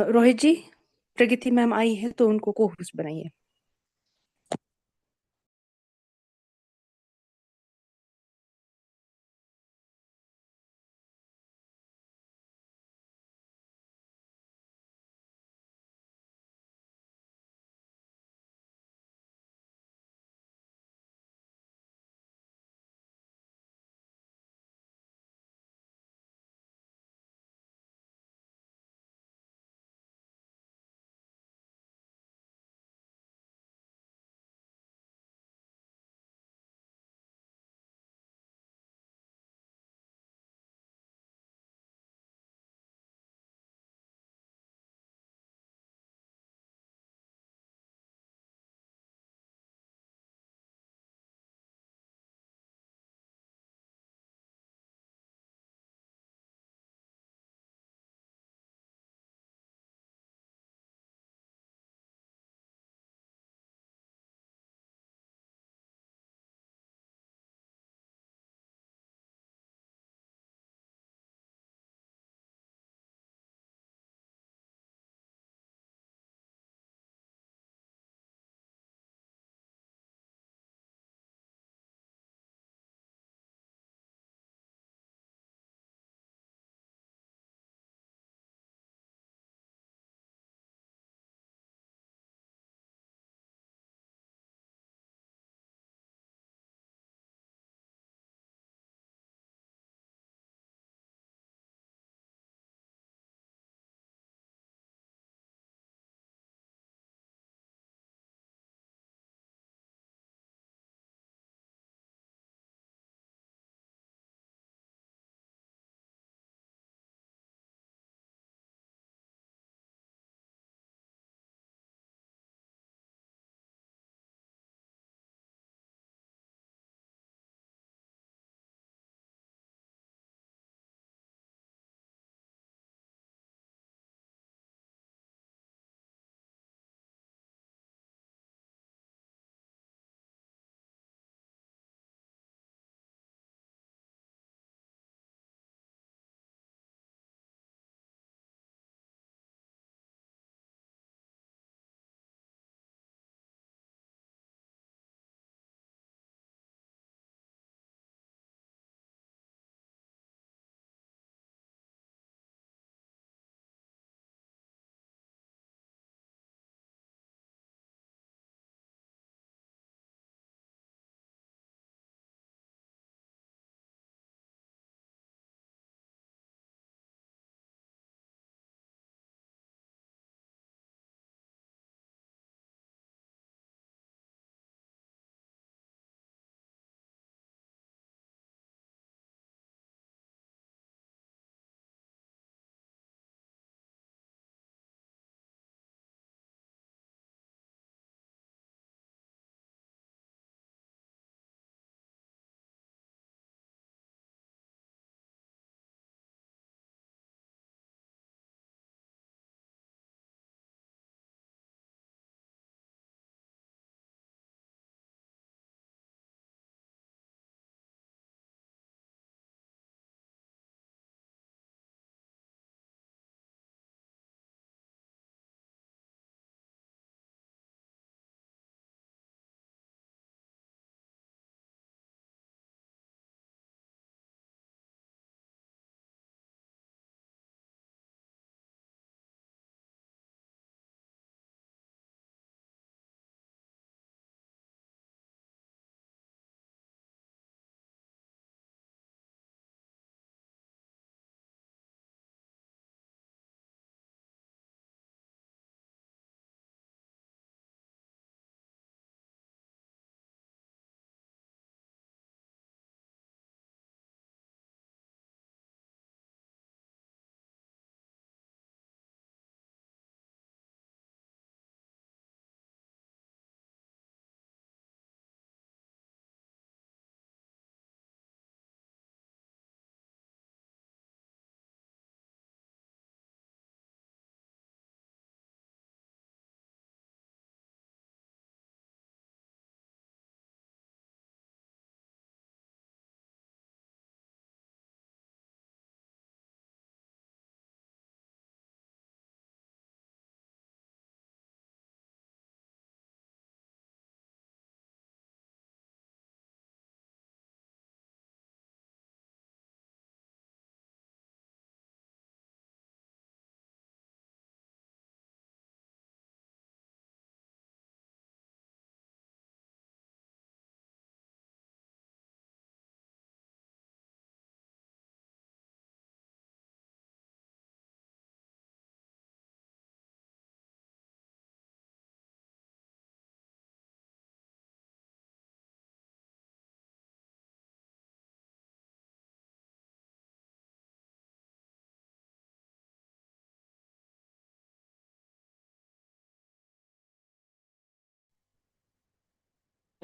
रोहित जी, प्रगति ma'am आई है तो उनको को होस्ट बनाइए।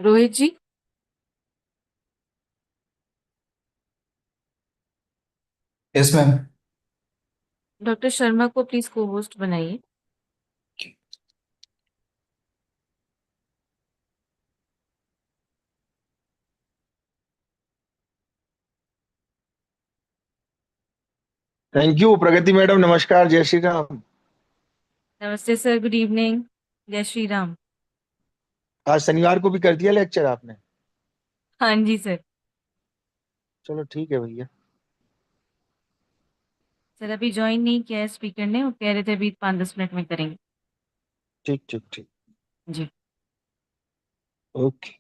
Rohit ji. Yes ma'am. Doctor Sharma को प्लीज को होस्ट बनाइए। थैंक यू प्रगति मैडम, नमस्कार, जय श्री राम। नमस्ते सर, गुड इवनिंग। जय श्री राम। आज शनिवार को भी कर दिया लेक्चर आपने। हाँ जी सर। चलो ठीक है भैया। सर अभी ज्वाइन नहीं किया है स्पीकर ने, वो कह रहे थे अभी 5-10 मिनट में करेंगे। ठीक ठीक ठीक। जी। ओके।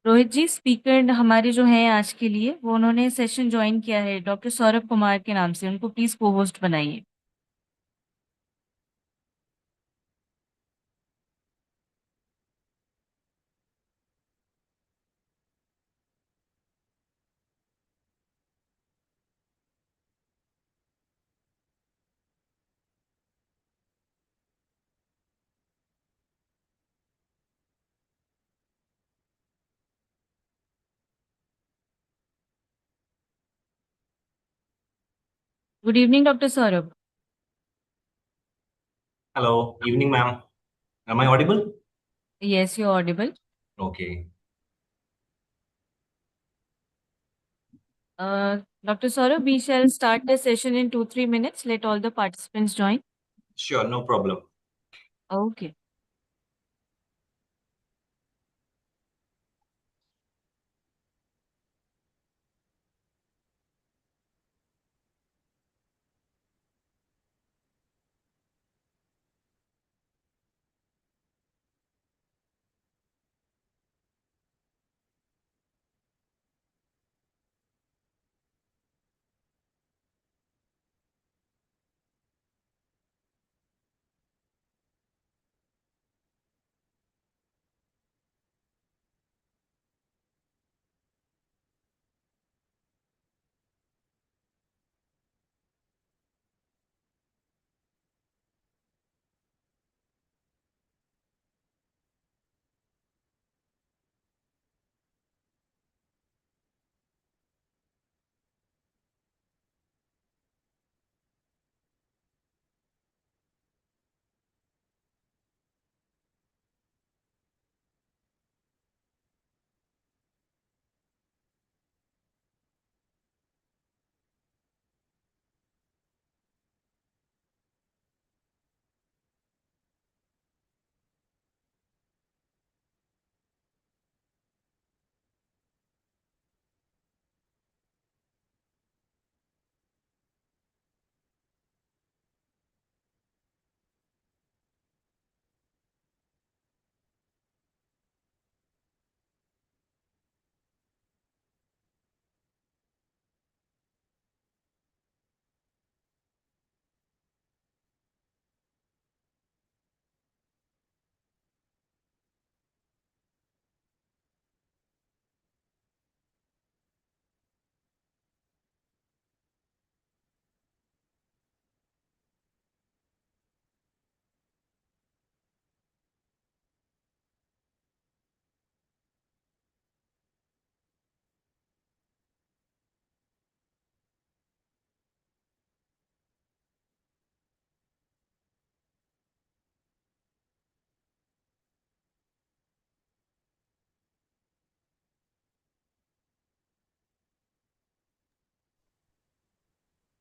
रोहित जी, स्पीकर हमारे जो हैं आज के लिए, वो उन्होंने सेशन ज्वाइन किया है डॉक्टर सौरभ कुमार के नाम से, उनको प्लीज को होस्ट बनाइए। Good evening, Dr. Saurabh. Hello, evening, ma'am. Am I audible? Yes, you're audible. Okay. Dr. Saurabh, we shall start the session in 2-3 minutes. Let all the participants join. Sure, no problem. Okay.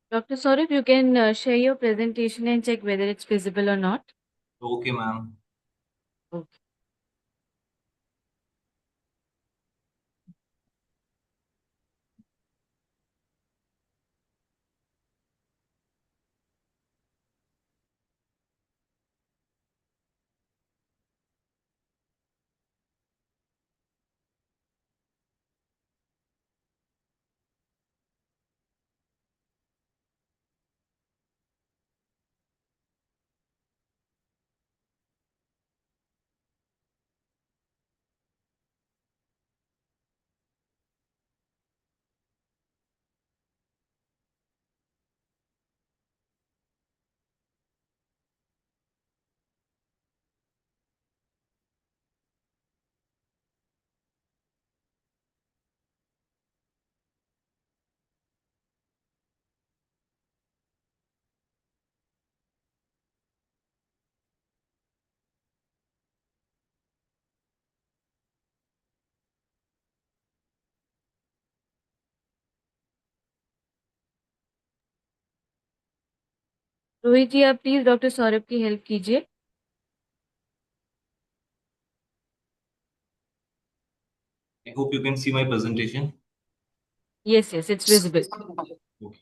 Dr. Saurabh, you can share your presentation and check whether it's visible or not. Okay, ma'am. Okay. Rohit जी, आप please doctor Saurabh की help कीजिए. I hope you can see my presentation. Yes, it's visible. Okay.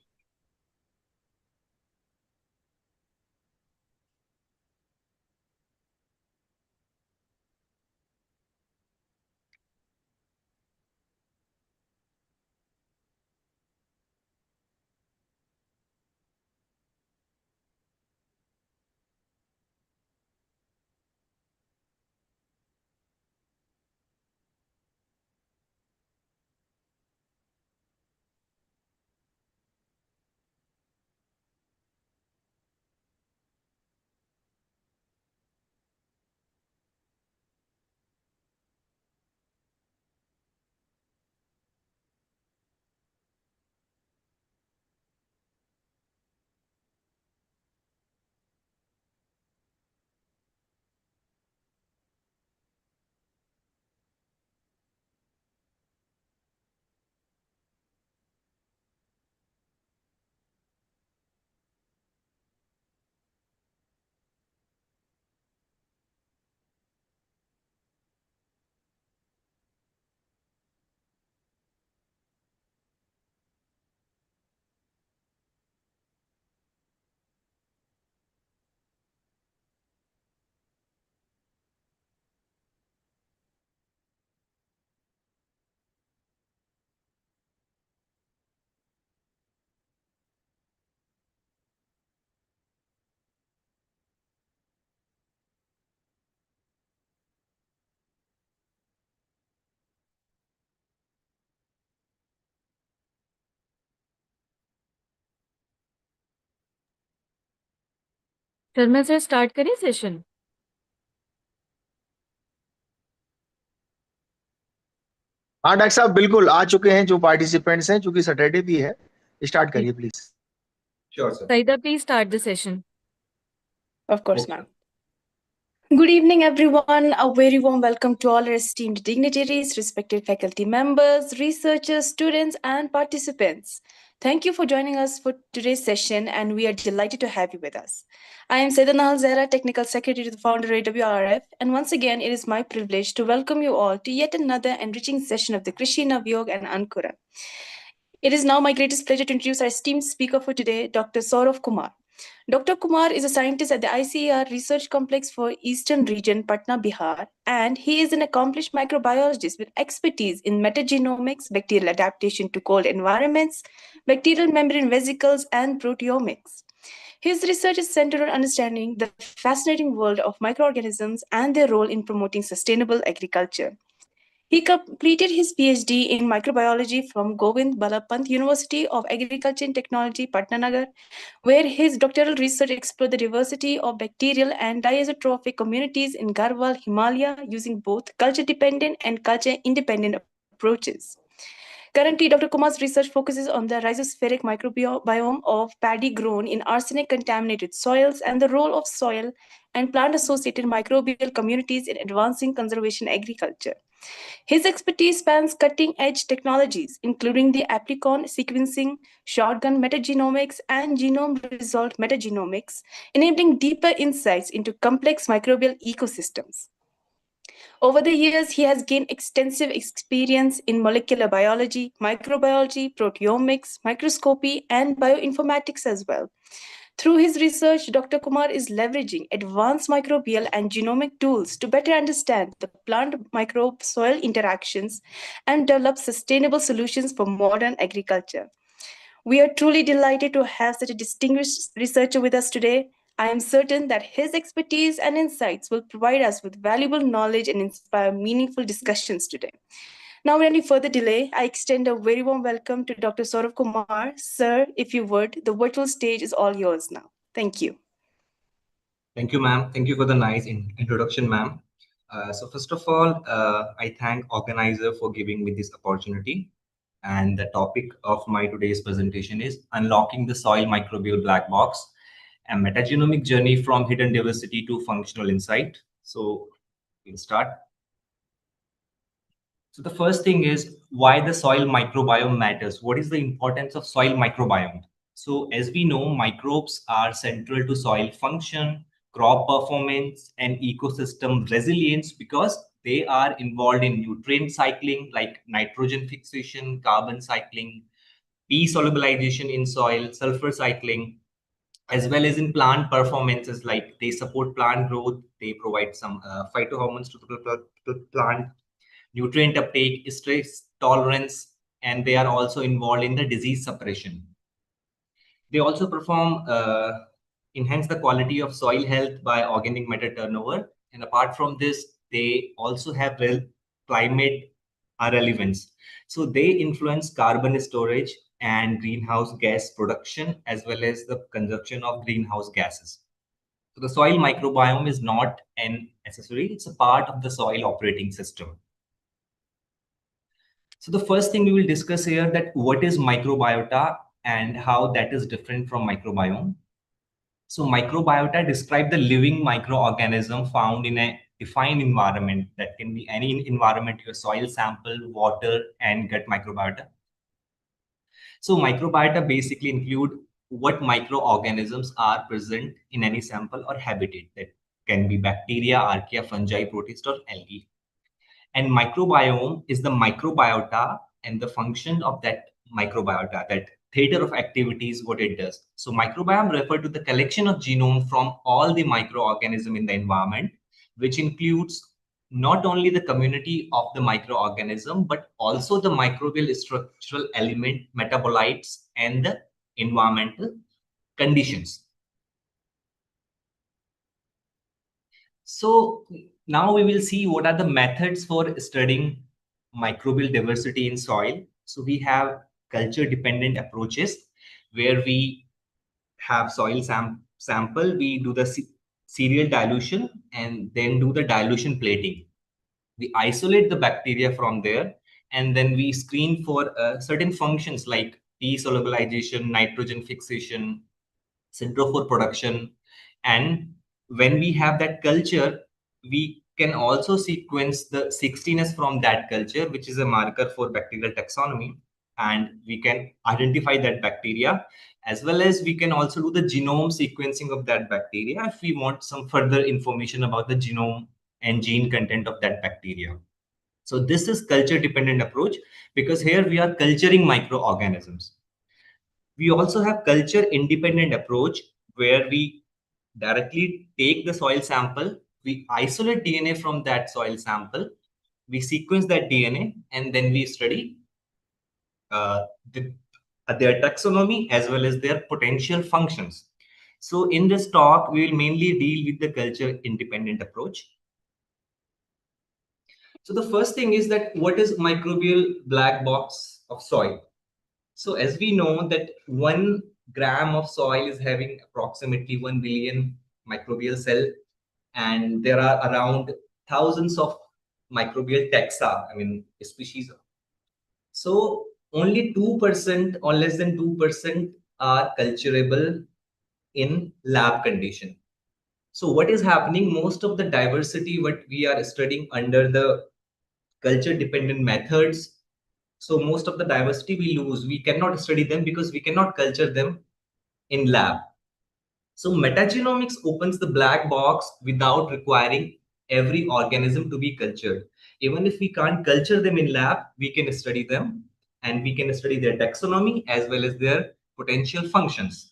Sharma sir start करें session? हाँ doctor साहब, बिल्कुल आ चुके हैं जो पार्टिसिपेंट्स हैं, क्योंकि सैटरडे भी है। स्टार्ट करिए please. Sure, sir. Saida, please start the session. Of course, Okay. ma'am. Good evening, everyone. A very warm welcome to all our esteemed dignitaries, respected faculty members, researchers, students, and participants. Thank you for joining us for today's session, and we are delighted to have you with us. I am Sedanal Zahra, Technical Secretary to the founder of WRF, and once again, it is my privilege to welcome you all to yet another enriching session of the Krishi, Navyug, and Ankura. It is now my greatest pleasure to introduce our esteemed speaker for today, Dr. Saurav Kumar. Dr. Kumar is a scientist at the ICAR Research Complex for Eastern Region, Patna, Bihar, and he is an accomplished microbiologist with expertise in metagenomics, bacterial adaptation to cold environments, bacterial membrane vesicles, and proteomics. His research is centered on understanding the fascinating world of microorganisms and their role in promoting sustainable agriculture. He completed his PhD in microbiology from Govind Balapant University of Agriculture and Technology, Patna, where his doctoral research explored the diversity of bacterial and diazotrophic communities in Garhwal, Himalaya, using both culture-dependent and culture-independent approaches. Currently, Dr. Kumar's research focuses on the rhizospheric microbiome of paddy grown in arsenic-contaminated soils and the role of soil and plant-associated microbial communities in advancing conservation agriculture. His expertise spans cutting edge technologies, including the Applicon sequencing, shotgun metagenomics, and genome resolved metagenomics, enabling deeper insights into complex microbial ecosystems. Over the years, he has gained extensive experience in molecular biology, microbiology, proteomics, microscopy, and bioinformatics as well. Through his research, Dr. Kumar is leveraging advanced microbial and genomic tools to better understand the plant microbe soil interactions and develop sustainable solutions for modern agriculture. We are truly delighted to have such a distinguished researcher with us today. I am certain that his expertise and insights will provide us with valuable knowledge and inspire meaningful discussions today. Now, without any further delay, I extend a very warm welcome to Dr. Saurav Kumar. Sir, if you would, the virtual stage is all yours now. Thank you. Thank you, ma'am. Thank you for the nice introduction, ma'am. So first of all, I thank organizer for giving me this opportunity. And the topic of my today's presentation is Unlocking the Soil Microbial Black Box, a metagenomic journey from hidden diversity to functional insight. So we'll start. So the first thing is why the soil microbiome matters. What is the importance of soil microbiome? So as we know, microbes are central to soil function, crop performance, and ecosystem resilience because they are involved in nutrient cycling like nitrogen fixation, carbon cycling, P solubilization in soil, sulfur cycling, as well as in plant performances like they support plant growth, they provide some phytohormones to the plant, nutrient uptake, stress tolerance, and they are also involved in the disease suppression. They also enhance the quality of soil health by organic matter turnover. And apart from this, they also have climate relevance. So they influence carbon storage and greenhouse gas production, as well as the consumption of greenhouse gases. So the soil microbiome is not an accessory, it's a part of the soil operating system. So the first thing we will discuss here that what is microbiota and how that is different from microbiome. So microbiota describe the living microorganism found in a defined environment that can be any environment, your soil sample, water, and gut microbiota. So microbiota basically include what microorganisms are present in any sample or habitat that can be bacteria, archaea, fungi, protists, or algae. And microbiome is the microbiota and the function of that microbiota, that theater of activities, what it does. So microbiome refer to the collection of genome from all the microorganism in the environment, which includes not only the community of the microorganism, but also the microbial structural element, metabolites, and the environmental conditions. So now we will see what are the methods for studying microbial diversity in soil. So we have culture dependent approaches where we have soil sample, we do the serial dilution and then do the dilution plating. We isolate the bacteria from there, and then we screen for certain functions like desolubilization, nitrogen fixation, centrophore production. And when we have that culture, we can also sequence the 16S from that culture, which is a marker for bacterial taxonomy, and we can identify that bacteria, as well as we can also do the genome sequencing of that bacteria if we want some further information about the genome and gene content of that bacteria. So this is culture dependent approach, because here we are culturing microorganisms. We also have culture independent approach, where we directly take the soil sample, we isolate DNA from that soil sample, we sequence that DNA, and then we study uh, the, their taxonomy as well as their potential functions. So in this talk, we will mainly deal with the culture independent approach. So the first thing is that what is microbial black box of soil? So as we know that 1 gram of soil is having approximately 1 billion microbial cell, and there are around thousands of microbial taxa, I mean species. So only 2% or less than 2% are culturable in lab condition. So what is happening? Most of the diversity what we are studying under the culture dependent methods, so most of the diversity we lose. We cannot study them because we cannot culture them in lab. So metagenomics opens the black box without requiring every organism to be cultured. Even if we can't culture them in lab, we can study them, and we can study their taxonomy as well as their potential functions.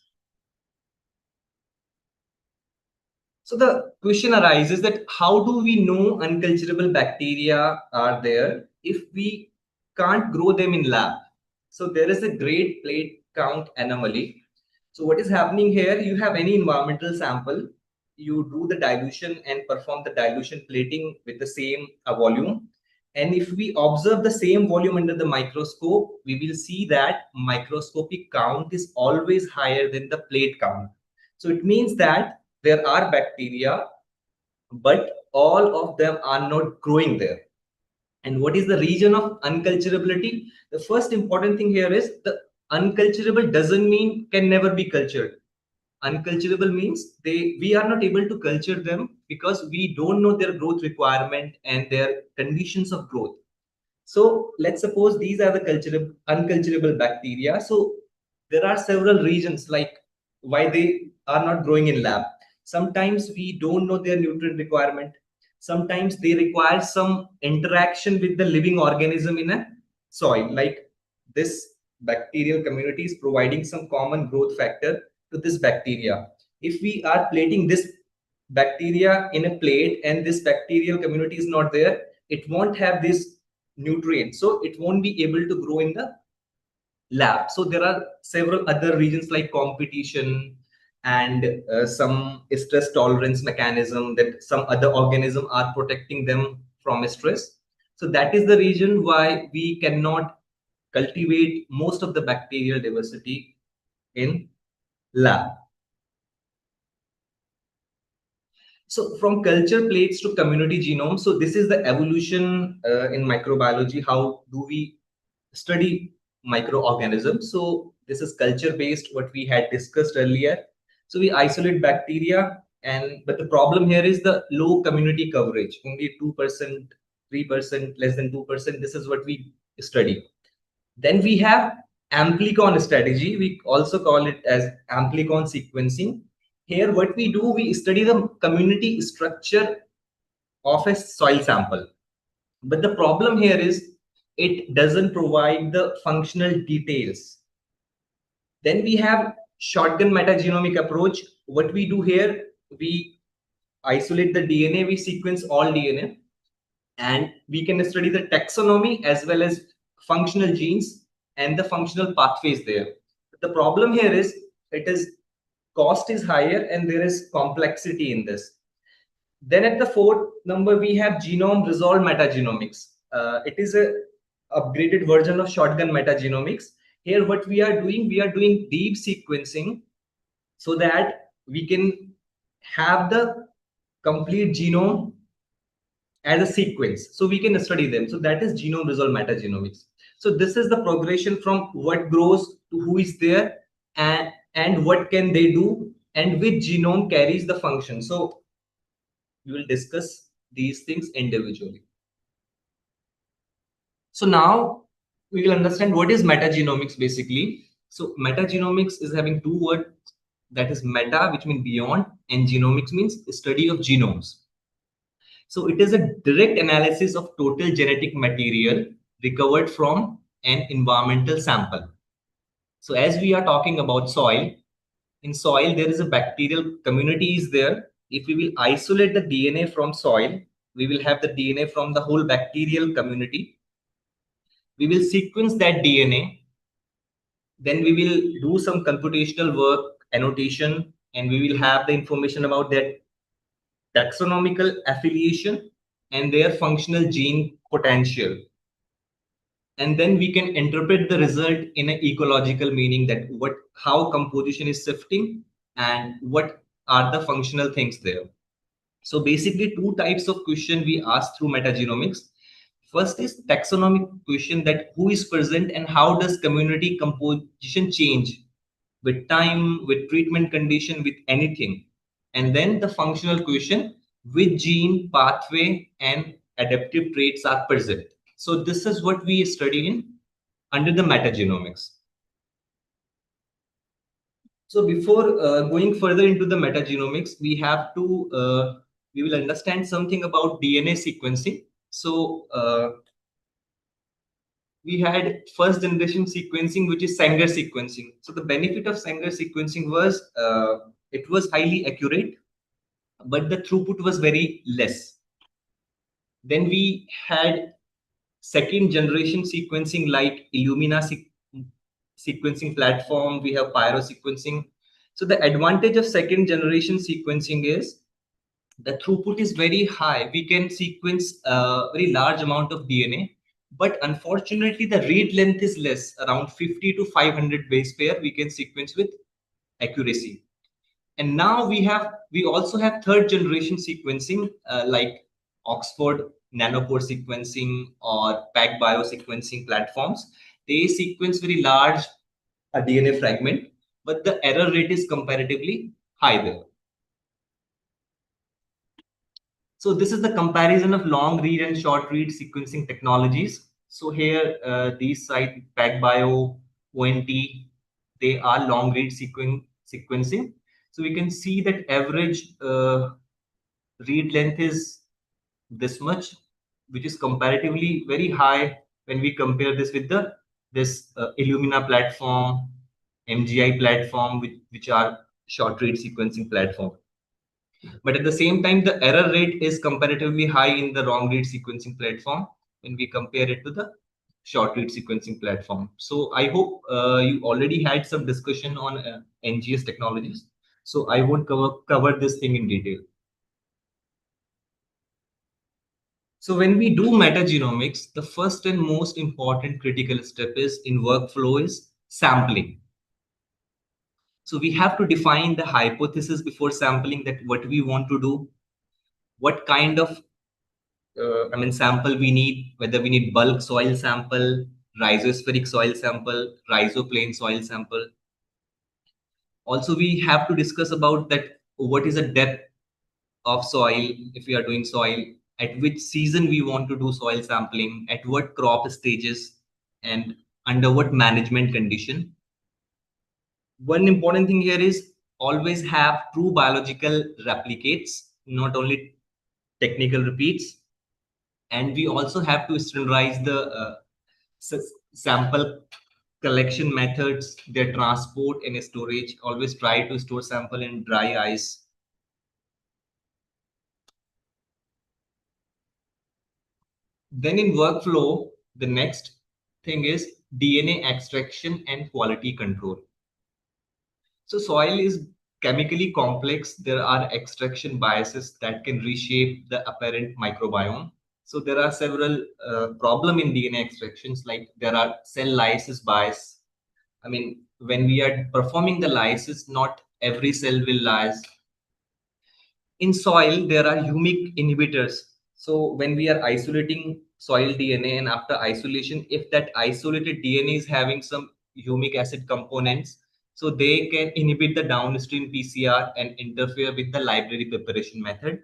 So the question arises that how do we know unculturable bacteria are there if we can't grow them in lab? So there is a great plate count anomaly. So what is happening here? You have any environmental sample, you do the dilution and perform the dilution plating with the same volume. And if we observe the same volume under the microscope, we will see that microscopic count is always higher than the plate count. So it means that there are bacteria, but all of them are not growing there. And what is the region of unculturability? The first important thing here is the unculturable doesn't mean can never be cultured. Unculturable means we are not able to culture them because we don't know their growth requirement and their conditions of growth. So let's suppose these are the unculturable bacteria. So there are several reasons like why they are not growing in lab. Sometimes we don't know their nutrient requirement. Sometimes they require some interaction with the living organism in a soil. Like this bacterial community is providing some common growth factor to this bacteria. If we are plating this bacteria in a plate and this bacterial community is not there, it won't have this nutrient, so it won't be able to grow in the lab. So there are several other reasons like competition and some stress tolerance mechanism that some other organism are protecting them from stress. So that is the reason why we cannot cultivate most of the bacterial diversity in lab. So from culture plates to community genome. So this is the evolution in microbiology. How do we study microorganisms? So this is culture based, what we had discussed earlier. So we isolate bacteria, but the problem here is the low community coverage. Only 2%, 3%, less than 2%. This is what we study. Then we have amplicon strategy. We also call it as amplicon sequencing. Here, what we do, we study the community structure of a soil sample. But the problem here is it doesn't provide the functional details. Then we have shotgun metagenomic approach. What we do here, we isolate the DNA, we sequence all DNA, and we can study the taxonomy as well as functional genes and the functional pathways there. The problem here is it is cost is higher and there is complexity in this. Then at the fourth number, we have genome resolved metagenomics. It is a upgraded version of shotgun metagenomics. Here, what we are doing deep sequencing so that we can have the complete genome as a sequence, so we can study them. So that is genome resolved metagenomics. So this is the progression from what grows to who is there, and what can they do, and which genome carries the function. So we will discuss these things individually. So now we will understand what is metagenomics basically. So metagenomics is having two words, that is meta, which means beyond, and genomics means study of genomes. So it is a direct analysis of total genetic material recovered from an environmental sample. So as we are talking about soil, in soil there is a bacterial community is there. If we will isolate the DNA from soil, we will have the DNA from the whole bacterial community. We will sequence that DNA, then we will do some computational work, annotation, and we will have the information about that taxonomical affiliation and their functional gene potential. And then we can interpret the result in an ecological meaning, that how composition is shifting and what are the functional things there. So basically two types of question we ask through metagenomics. First is taxonomic question, that who is present and how does community composition change with time, with treatment condition, with anything. And then the functional question, which gene, pathway, and adaptive traits are present. So this is what we study in under the metagenomics. So before going further into the metagenomics, we will understand something about DNA sequencing. So we had first generation sequencing, which is Sanger sequencing. So the benefit of Sanger sequencing was it was highly accurate, but the throughput was very less. Then we had second generation sequencing like Illumina sequencing platform. We have Pyro sequencing. So the advantage of second generation sequencing is the throughput is very high. We can sequence a very large amount of DNA, but unfortunately the read length is less, around 50 to 500 base pair we can sequence with accuracy. And now we also have third generation sequencing like Oxford nanopore sequencing or PacBio sequencing platforms. They sequence very large DNA fragment, but the error rate is comparatively high there. So this is the comparison of long read and short read sequencing technologies. So here, these site PacBio, ONT, they are long read sequencing. So we can see that average read length is this much, which is comparatively very high when we compare this with this Illumina platform, MGI platform, which are short read sequencing platform. But at the same time, the error rate is comparatively high in the long read sequencing platform when we compare it to the short read sequencing platform. So I hope you already had some discussion on NGS technologies. So I won't cover this thing in detail. So when we do metagenomics, the first and most important critical step is in workflow is sampling. So we have to define the hypothesis before sampling, that what we want to do, what kind of sample we need, whether we need bulk soil sample, rhizospheric soil sample, rhizoplane soil sample. Also, we have to discuss about that what is the depth of soil if we are doing soil, at which season we want to do soil sampling, at what crop stages, and under what management condition. One important thing here is always have true biological replicates, not only technical repeats. And we also have to standardize the sample collection methods, their transport and storage. Always try to store sample in dry ice. Then in workflow, the next thing is DNA extraction and quality control. So soil is chemically complex. There are extraction biases that can reshape the apparent microbiome. So there are several problem in DNA extractions, like there are cell lysis bias. I mean, when we are performing the lysis, not every cell will last. In soil, there are humic inhibitors. So when we are isolating soil DNA, and after isolation, if that isolated DNA is having some humic acid components, so they can inhibit the downstream PCR and interfere with the library preparation method.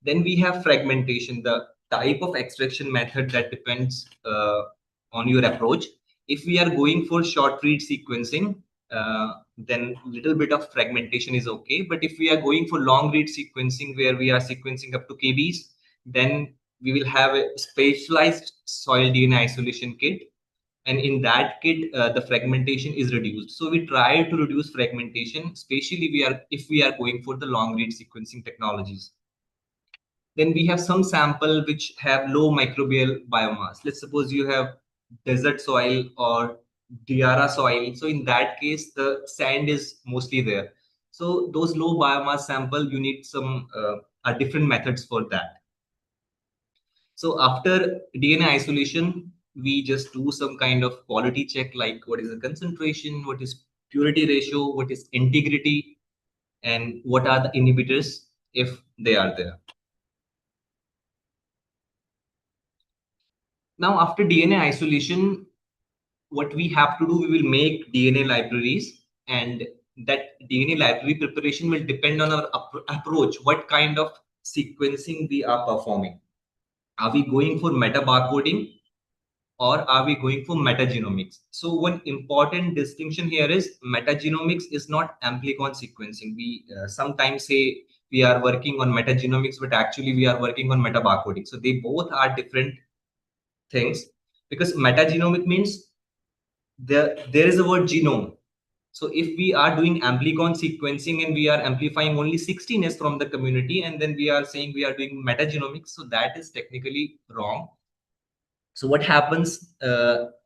Then we have fragmentation, the type of extraction method that depends on your approach. If we are going for short read sequencing, then little bit of fragmentation is okay. But if we are going for long read sequencing, where we are sequencing up to KBs, then we will have a specialized soil DNA isolation kit. And in that kit, the fragmentation is reduced. So we try to reduce fragmentation, especially if we are going for the long read sequencing technologies. Then we have some sample which have low microbial biomass. Let's suppose you have desert soil or Diara soil. So in that case, the sand is mostly there. So those low biomass sample, you need some different methods for that. So after DNA isolation, we just do some kind of quality check, like what is the concentration, what is purity ratio, what is integrity, and what are the inhibitors if they are there. Now, after DNA isolation, what we have to do, we will make DNA libraries, and that DNA library preparation will depend on our approach, what kind of sequencing we are performing. Are we going for meta barcoding or are we going for metagenomics? So one important distinction here is metagenomics is not amplicon sequencing. We sometimes say we are working on metagenomics, but actually we are working on meta barcoding. So they both are different things, because metagenomic means there is a word genome. So if we are doing amplicon sequencing and we are amplifying only 16S from the community, and then we are saying we are doing metagenomics, so that is technically wrong. So what happens,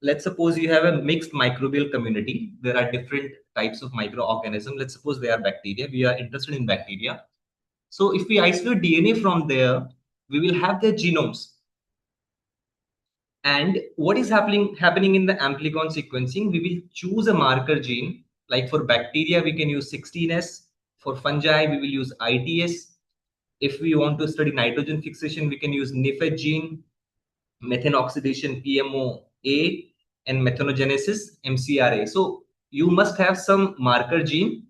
let's suppose you have a mixed microbial community. There are different types of microorganisms. Let's suppose they are bacteria. We are interested in bacteria. So if we isolate DNA from there, we will have their genomes. And what is happening in the amplicon sequencing? We will choose a marker gene. Like for bacteria, we can use 16S. For fungi, we will use ITS. If we want to study nitrogen fixation, we can use NIFED gene, methane oxidation PMO-A, and methanogenesis MCRA. So you must have some marker gene,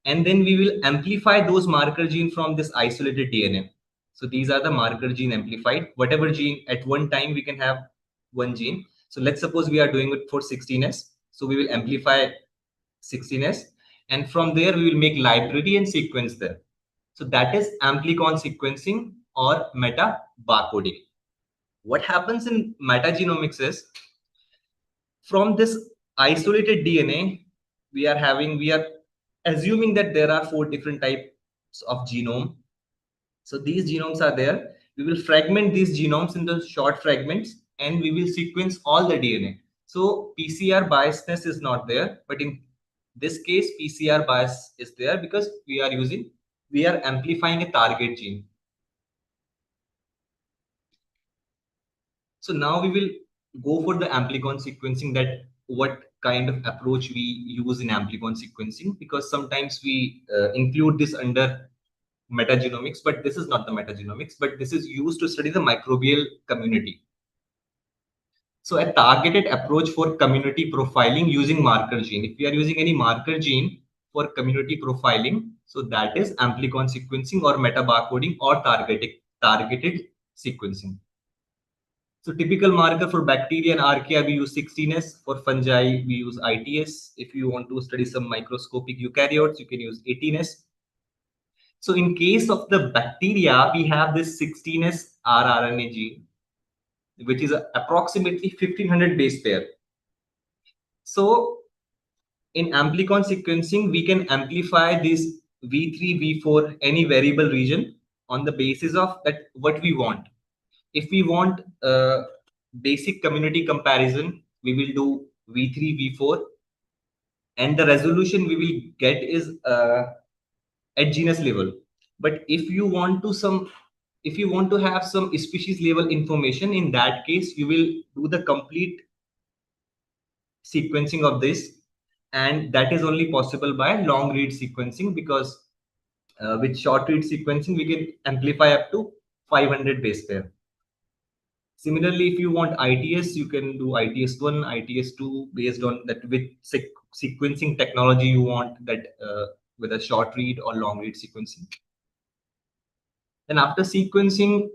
and then we will amplify those marker gene from this isolated DNA. So these are the marker gene amplified. Whatever gene at one time we can have one gene. So let's suppose we are doing it for 16S. So we will amplify 16S, and from there we will make library and sequence there. So that is amplicon sequencing or meta barcoding. What happens in metagenomics is, from this isolated DNA, we are assuming that there are 4 different types of genome. So these genomes are there. We will fragment these genomes into short fragments, and we will sequence all the DNA. So PCR biasness is not there, but in this case, PCR bias is there because we are amplifying a target gene. So now we will go for the amplicon sequencing, that what kind of approach we use in amplicon sequencing, because sometimes we include this under metagenomics, but this is not the metagenomics, but this is used to study the microbial community. So a targeted approach for community profiling using marker gene. If we are using any marker gene for community profiling, so that is amplicon sequencing or meta barcoding or targeted sequencing. So typical marker for bacteria and archaea, we use 16S. For fungi, we use ITS. If you want to study some microscopic eukaryotes, you can use 18S. So in case of the bacteria, we have this 16S rRNA gene, which is approximately 1500 base pair. So in amplicon sequencing, we can amplify this V3, V4, any variable region on the basis of that what we want. If we want basic community comparison, we will do V3, V4, and the resolution we will get is at genus level. But if you want to have some species level information, in that case, you will do the complete sequencing of this, and that is only possible by long read sequencing, because with short read sequencing we can amplify up to 500 base pair. Similarly, if you want ITS, you can do ITS1, ITS2 based on that with sequencing technology you want, that with a short read or long read sequencing. Then after sequencing,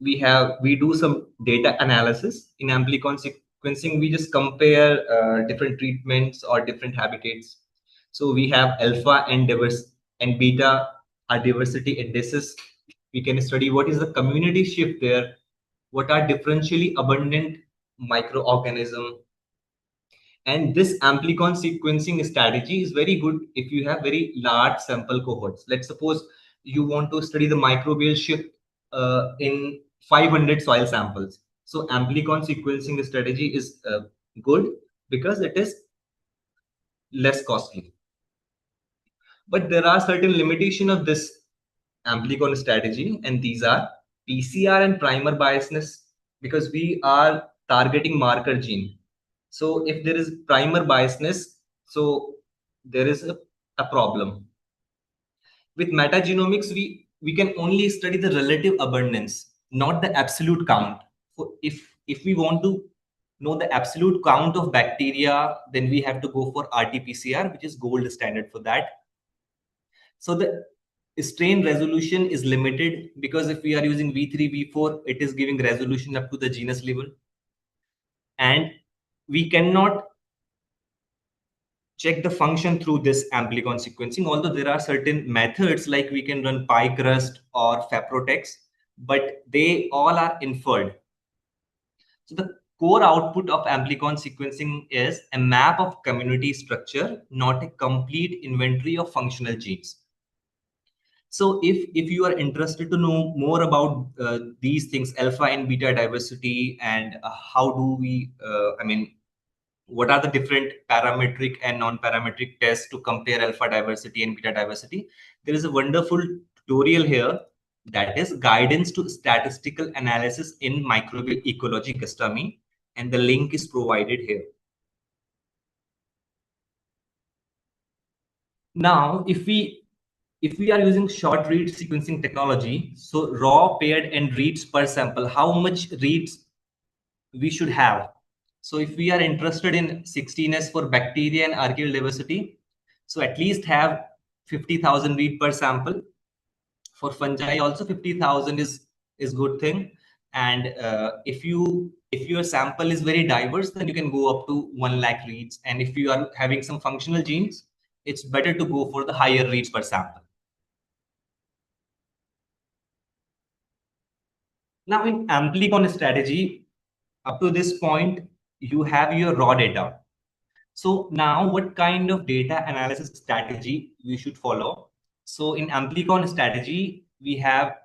we do some data analysis. In amplicon sequencing, we just compare different treatments or different habitats. So we have alpha and beta are diversity indices. We can study what is the community shift there, what are differentially abundant microorganism. And this amplicon sequencing strategy is very good if you have very large sample cohorts. Let's suppose you want to study the microbial shift in 500 soil samples. So amplicon sequencing strategy is good because it is less costly. But there are certain limitations of this amplicon strategy, and these are PCR and primer biasness, because we are targeting marker gene. So if there is primer biasness, so there is a problem. With metagenomics, we can only study the relative abundance, not the absolute count. So if we want to know the absolute count of bacteria, then we have to go for RT-PCR, which is gold standard for that. So the strain resolution is limited, because if we are using V3, V4, it is giving resolution up to the genus level. And we cannot check the function through this amplicon sequencing, although there are certain methods like we can run PyCrust or FAPROTEX, but they all are inferred. So the core output of amplicon sequencing is a map of community structure, not a complete inventory of functional genes. So if you are interested to know more about these things, alpha and beta diversity, and how do we, what are the different parametric and non-parametric tests to compare alpha diversity and beta diversity, there is a wonderful tutorial here, that is guidance to statistical analysis in microbial ecology custom, and the link is provided here. Now, if we are using short read sequencing technology, so raw, paired, and reads per sample, how much reads we should have? So if we are interested in 16S for bacteria and archaeal diversity, so at least have 50,000 read per sample. For fungi, also 50,000 is good thing. And if your sample is very diverse, then you can go up to 1 lakh reads. And if you are having some functional genes, it's better to go for the higher reads per sample. Now, in amplicon strategy, up to this point, you have your raw data. So now what kind of data analysis strategy we should follow? So in amplicon strategy, we have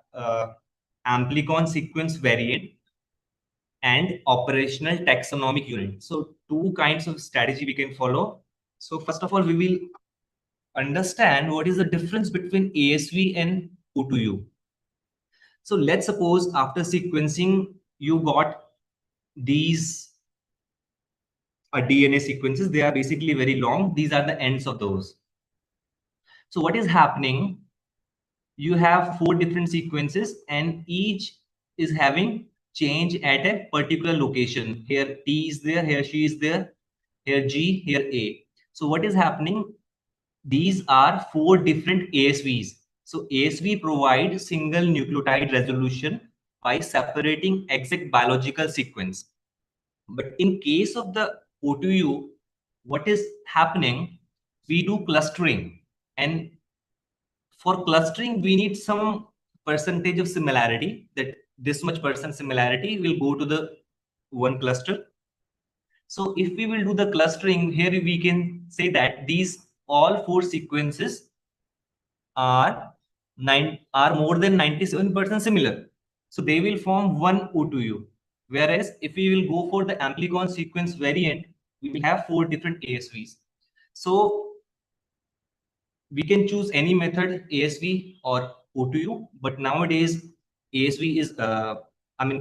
amplicon sequence variant and operational taxonomic unit. So two kinds of strategy we can follow. So first of all, we will understand what is the difference between ASV and O2U. So let's suppose after sequencing, you got these DNA sequences. They are basically very long. These are the ends of those. So what is happening? You have 4 different sequences, and each is having change at a particular location. Here T is there, here she is there, here G, here A. So what is happening? These are 4 different ASVs. So ASV provides single nucleotide resolution by separating exact biological sequence. But in case of the O2U, what is happening? We do clustering, and for clustering, we need some percentage of similarity, that this much percent similarity will go to the one cluster. So if we will do the clustering, here we can say that these all 4 sequences are more than 97% similar. So they will form one O2U. Whereas if we will go for the amplicon sequence variant, we will have 4 different ASVs. So we can choose any method, ASV or O2U, but nowadays ASV is,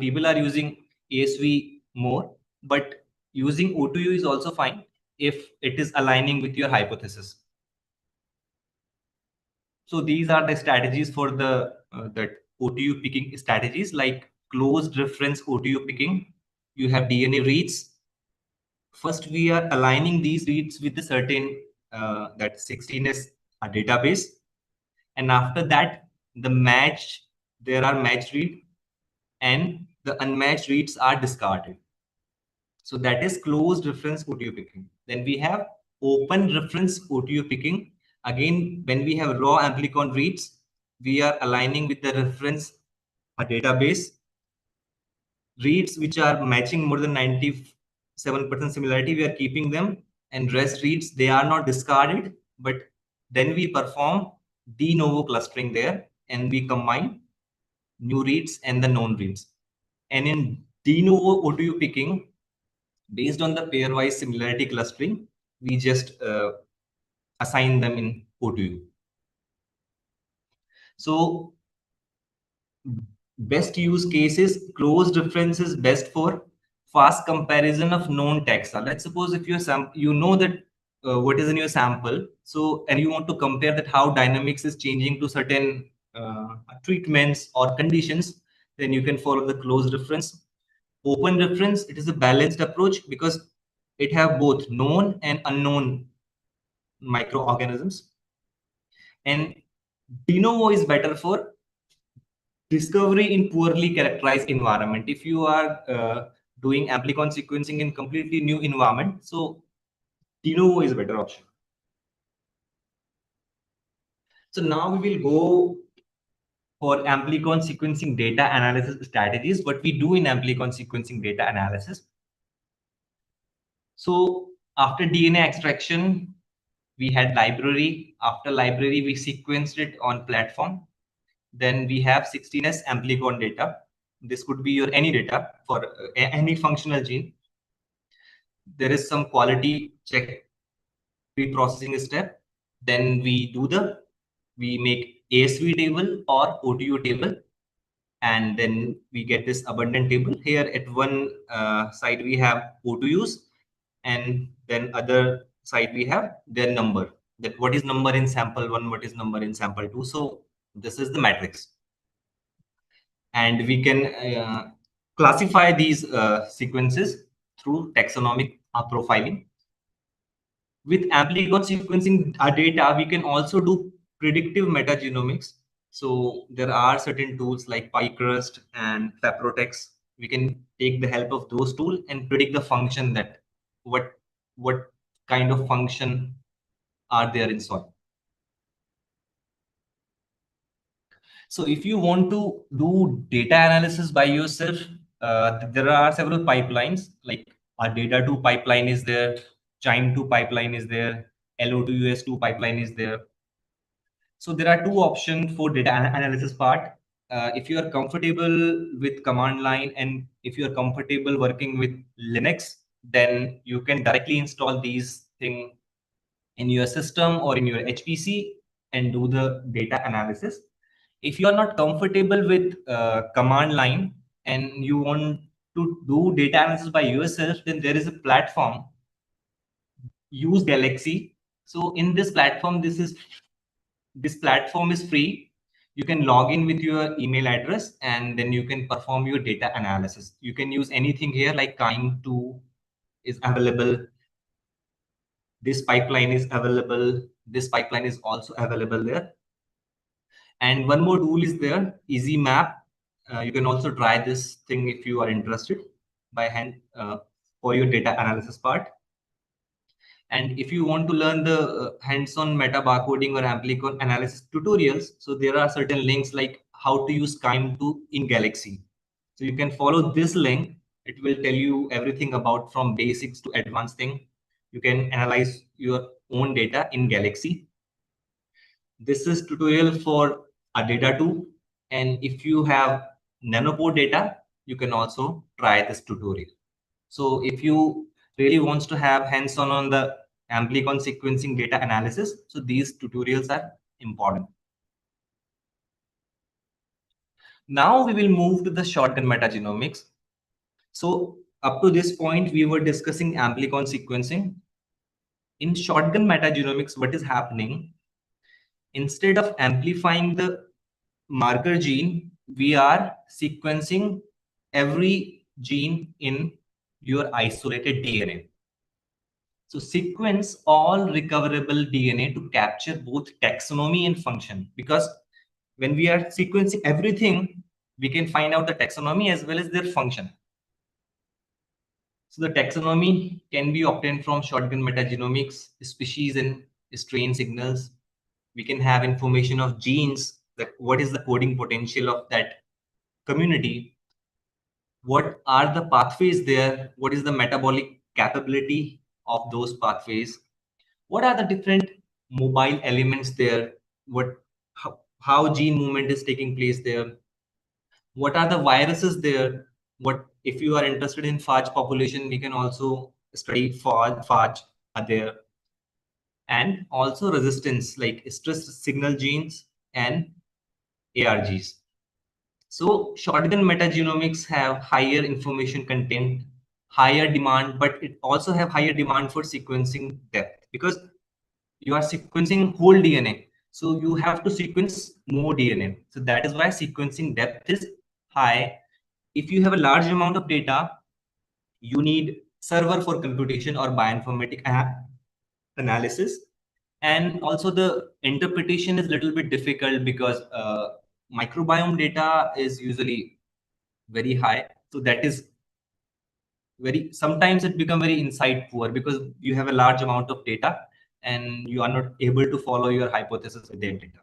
people are using ASV more, but using O2U is also fine. if it is aligning with your hypothesis. So these are the strategies for the that OTU picking strategies, like closed reference OTU picking. You have DNA reads. First, we are aligning these reads with a certain that 16S database, and after that, there are matched read, and the unmatched reads are discarded. So that is closed reference OTU picking. Then we have open reference OTU picking. Again, when we have raw amplicon reads, we are aligning with the reference database. Reads which are matching more than 97% similarity, we are keeping them, and rest reads, they are not discarded, but then we perform de novo clustering there, and we combine new reads and the known reads. And in de novo OTU picking, based on the pairwise similarity clustering, we just assign them in OTU. So best use cases, closed reference is best for fast comparison of known taxa. Let's suppose if you know that what is in your sample, so and you want to compare that how dynamics is changing to certain treatments or conditions, then you can follow the closed reference. Open reference, it is a balanced approach because it have both known and unknown microorganisms. And de novo is better for discovery in poorly characterized environment. If you are doing amplicon sequencing in completely new environment, so de novo is a better option. So now we will go for amplicon sequencing data analysis strategies. What we do in amplicon sequencing data analysis. So after DNA extraction, we had library. After library, we sequenced it on platform. Then we have 16S amplicon data. This could be your any data for any functional gene. There is some quality check pre-processing step. Then we make ASV table or OTU table, and then we get this abundant table. Here at one side we have O2Us, and then other side we have their number. That what is number in sample 1, what is number in sample 2. So this is the matrix. And we can classify these sequences through taxonomic profiling. With amplicon sequencing data, we can also do predictive metagenomics. So there are certain tools like PyCrust and Faprotex. We can take the help of those tools and predict the function that what kind of function are there in soil. So if you want to do data analysis by yourself, there are several pipelines, like our data2 pipeline is there, Chime2 pipeline is there, LO2US2 pipeline is there. So there are two options for data analysis part. If you are comfortable with command line and if you are comfortable working with Linux, then you can directly install these things in your system or in your HPC and do the data analysis. If you are not comfortable with command line and you want to do data analysis by yourself, then there is a platform, use Galaxy. So in this platform, this platform is free. You can log in with your email address and then you can perform your data analysis. You can use anything here, like Kind2 is available. This pipeline is available. This pipeline is also available there. And one more tool is there, Easy Map. You can also try this thing if you are interested by hand for your data analysis part. And if you want to learn the hands-on meta barcoding or amplicon analysis tutorials, so there are certain links like how to use Kind2 in Galaxy. So you can follow this link. It will tell you everything about from basics to advanced thing. You can analyze your own data in Galaxy. This is tutorial for a data2. And if you have nanopore data, you can also try this tutorial. So if you really wants to have hands-on on the amplicon sequencing data analysis, so these tutorials are important. Now we will move to the shotgun metagenomics. So up to this point, we were discussing amplicon sequencing. in shotgun metagenomics, what is happening? Instead of amplifying the marker gene, we are sequencing every gene in your isolated DNA. So sequence all recoverable DNA to capture both taxonomy and function, because when we are sequencing everything, we can find out the taxonomy as well as their function. So the taxonomy can be obtained from shotgun metagenomics, species and strain signals. We can have information of genes, that what is the coding potential of that community, what are the pathways there, what is the metabolic capability of those pathways, what are the different mobile elements there, how gene movement is taking place there, what are the viruses there. What if you are interested in phage population, we can also study phage are there, and also resistance like stress signal genes and ARGs. So shotgun metagenomics have higher information content, higher demand, but it also have higher demand for sequencing depth, because you are sequencing whole DNA. So you have to sequence more DNA. So that is why sequencing depth is high. If you have a large amount of data, you need server for computation or bioinformatic analysis. And also the interpretation is a little bit difficult because microbiome data is usually very high. So that is very, sometimes it become very insight poor because you have a large amount of data and you are not able to follow your hypothesis with that data.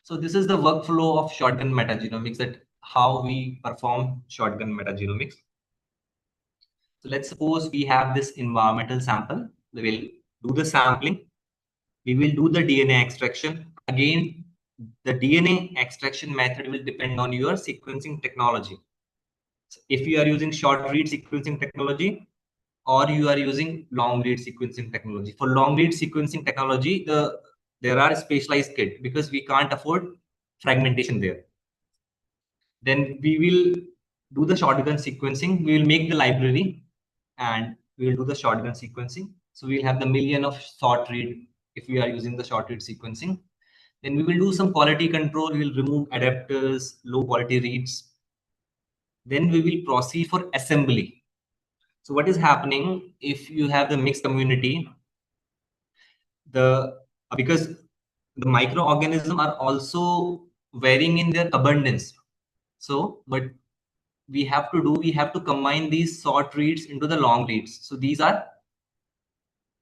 So this is the workflow of shotgun metagenomics, that how we perform shotgun metagenomics. So let's suppose we have this environmental sample. We will do the sampling. We will do the DNA extraction. Again, the DNA extraction method will depend on your sequencing technology. So if you are using short read sequencing technology or you are using long read sequencing technology. For long read sequencing technology, there are specialized kit because we can't afford fragmentation there. Then we will do the shotgun sequencing. We will make the library and we will do the shotgun sequencing. So we'll have the million of short read if we are using the short read sequencing. Then we will do some quality control. We will remove adapters, low quality reads. Then we will proceed for assembly. So what is happening if you have the mixed community? Because the microorganisms are also varying in their abundance. So, but we have to combine these short reads into the long reads. So these are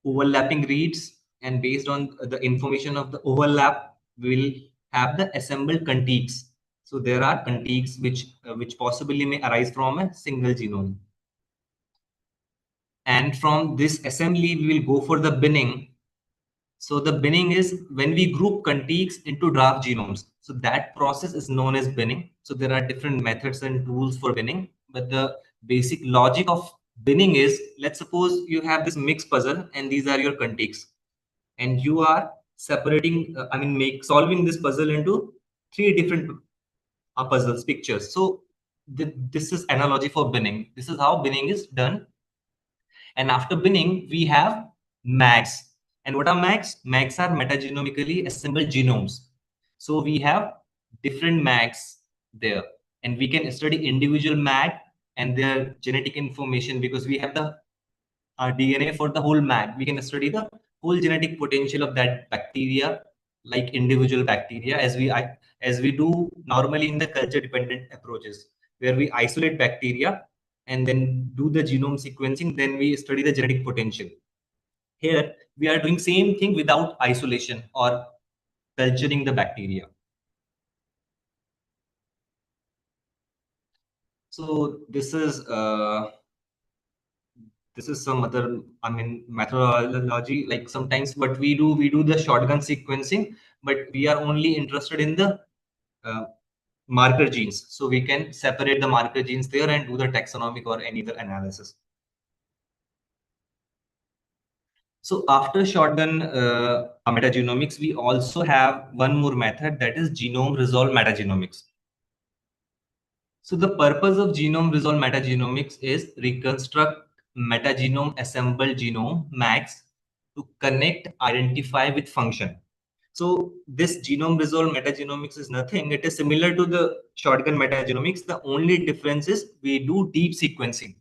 overlapping reads, and based on the information of the overlap, we will have the assembled contigs. So there are contigs which possibly may arise from a single genome. And from this assembly, we will go for the binning. So the binning is when we group contigs into draft genomes. So that process is known as binning. So there are different methods and tools for binning, but the basic logic of binning is, let's suppose you have this mixed puzzle and these are your contigs, and you are separating, solving this puzzle into three different puzzles pictures. So this is analogy for binning. This is how binning is done. And after binning, we have MAGs. And what are MAGs? MAGs are metagenomically assembled genomes. So we have different MAGs there. And we can study individual MAG and their genetic information because we have the DNA for the whole MAG. We can study the whole genetic potential of that bacteria, like individual bacteria, as we do normally in the culture-dependent approaches, where we isolate bacteria and then do the genome sequencing, then we study the genetic potential. Here, we are doing same thing without isolation or culturing the bacteria. So this is some other, methodology. Like sometimes what we do the shotgun sequencing, but we are only interested in the marker genes. So we can separate the marker genes there and do the taxonomic or any other analysis. So after shotgun metagenomics, we also have one more method, that is genome resolved metagenomics. So the purpose of genome-resolved metagenomics is reconstruct metagenome assembled genome max to connect, identify with function. So this genome-resolved metagenomics is nothing. It is similar to the shotgun metagenomics. The only difference is we do deep sequencing.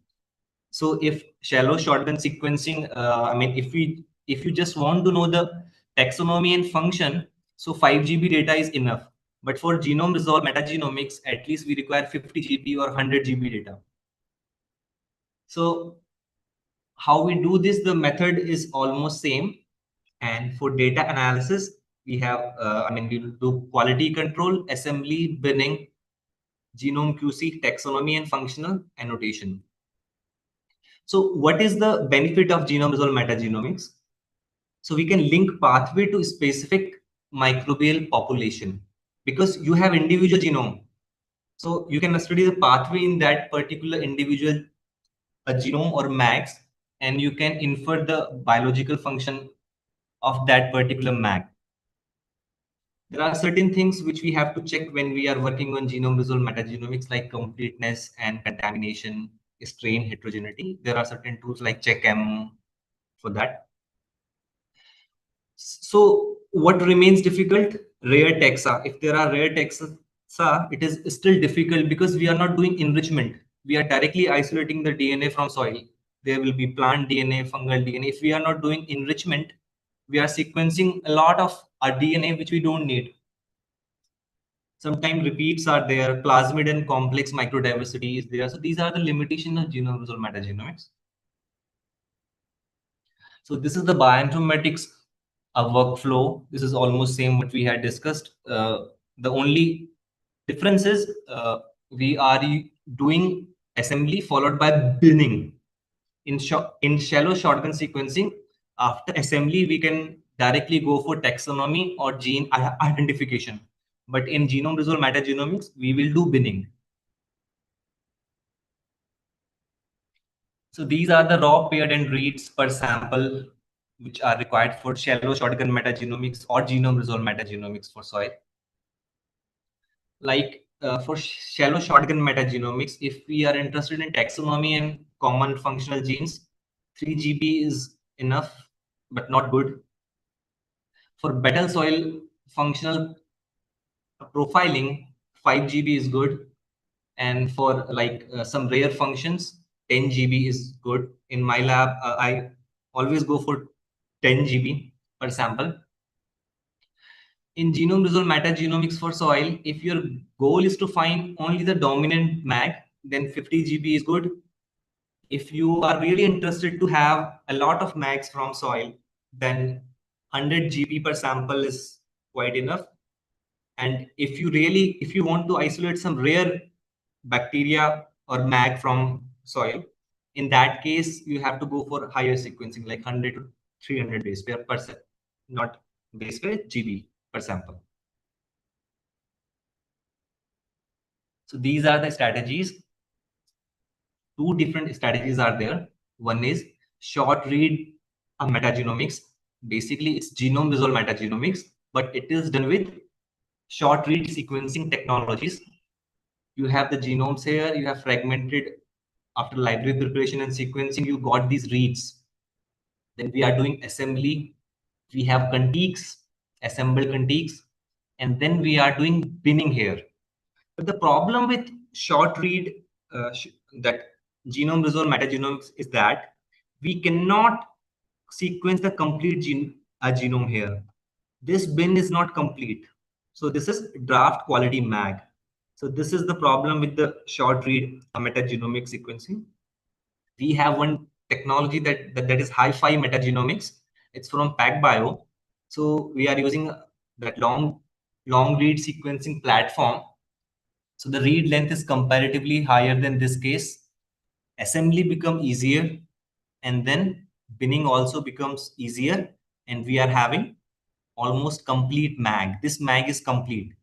So if shallow shotgun sequencing, I mean, if you just want to know the taxonomy and function, so 5 GB data is enough. But for genome resolved metagenomics, at least we require 50 GB or 100 GB data. So how we do this, the method is almost same. And for data analysis, we have, we do quality control, assembly, binning, genome QC, taxonomy, and functional annotation. So what is the benefit of genome resolved metagenomics? So we can link pathway to specific microbial population because you have individual genome. So you can study the pathway in that particular individual genome or max, and you can infer the biological function of that particular mag. There are certain things which we have to check when we are working on genome resolved metagenomics, like completeness and contamination, strain heterogeneity. There are certain tools like CheckM for that. So what remains difficult? Rare taxa. If there are rare taxa, it is still difficult because we are not doing enrichment. We are directly isolating the DNA from soil. There will be plant DNA, fungal DNA. If we are not doing enrichment, we are sequencing a lot of our DNA which we don't need. Sometimes repeats are there, plasmid and complex microdiversity is there. So these are the limitations of genome resolved metagenomics. So this is the bioinformatics workflow. This is almost same what we had discussed. The only difference is we are doing assembly followed by binning. In shallow shotgun sequencing, after assembly, we can directly go for taxonomy or gene identification. But in genome resolved metagenomics, we will do binning. So these are the raw paired and reads per sample which are required for shallow shotgun metagenomics or genome resolved metagenomics for soil. Like for shallow shotgun metagenomics, if we are interested in taxonomy and common functional genes, 3 GB is enough, but not good. For better soil functional profiling, 5 GB is good. And for like some rare functions, 10 GB is good. In my lab, I always go for 10 GB per sample. In genome resolved metagenomics for soil, if your goal is to find only the dominant mag, then 50 GB is good. If you are really interested to have a lot of mags from soil, then 100 GB per sample is quite enough. And if you want to isolate some rare bacteria or mag from soil, in that case, you have to go for higher sequencing, like 100 to 300 base pair per set, not base pair, GB per sample. So these are the strategies. Two different strategies are there. One is short read metagenomics. Basically, it's genome resolved metagenomics, but it is done with short read sequencing technologies. You have the genomes here, you have fragmented after library preparation and sequencing, you got these reads. Then we are doing assembly. We have contigs, assembled contigs, and then we are doing binning here. But the problem with short read that genome resolved metagenomics is that we cannot sequence the complete genome here. This bin is not complete. So this is draft quality mag. So this is the problem with the short read metagenomic sequencing. We have one technology that is hi-fi metagenomics. It's from PacBio. So we are using that long read sequencing platform. So the read length is comparatively higher than this case. Assembly become easier, and then binning also becomes easier, and we are having almost complete mag. This mag is complete.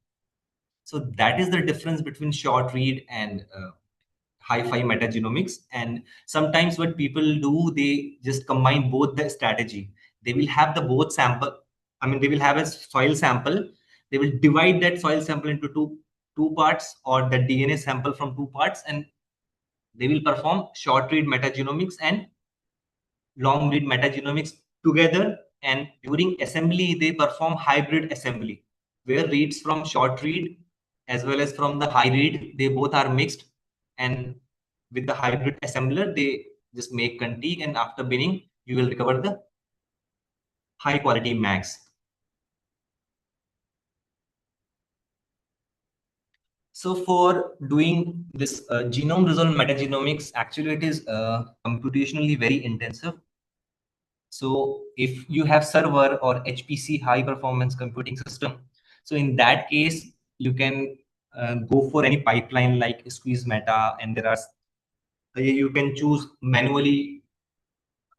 So that is the difference between short read and hi-fi metagenomics. And sometimes what people do, they just combine both the strategy. They will have the both sample. They will have a soil sample. They will divide that soil sample into two two parts or the DNA sample from two parts, and they will perform short read metagenomics and long read metagenomics together. And during assembly, they perform hybrid assembly, where reads from short read as well as from the high read, they both are mixed. And with the hybrid assembler, they just make contig, and after binning, you will recover the high quality max. So for doing this genome resolved metagenomics, actually it is computationally very intensive. So if you have server or HPC, high performance computing system, so in that case, you can go for any pipeline like squeeze meta, and there are you can choose manually.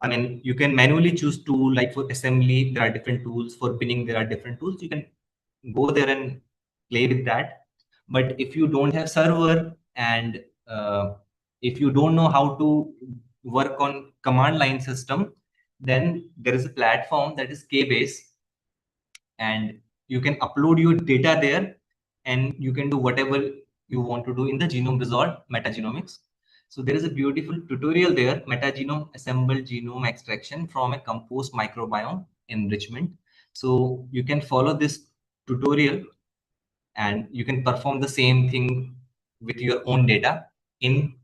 I mean, you can manually choose tool, like for assembly, there are different tools. For binning, there are different tools. You can go there and play with that. But if you don't have server, and if you don't know how to work on command line system, then there is a platform that is Kbase, and you can upload your data there, and you can do whatever you want to do in the genome resolved metagenomics. So there is a beautiful tutorial there, metagenome assembled genome extraction from a composed microbiome enrichment. So you can follow this tutorial, and you can perform the same thing with your own data in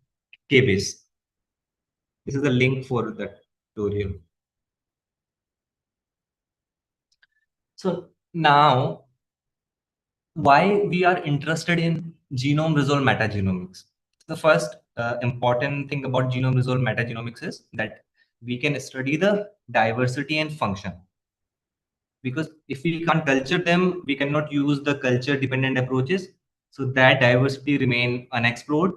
Kbase. This is the link for the tutorial. So now, why we are interested in genome resolved metagenomics? The first important thing about genome resolved metagenomics is that we can study the diversity and function. Because if we can't culture them, we cannot use the culture dependent approaches. So that diversity remain unexplored.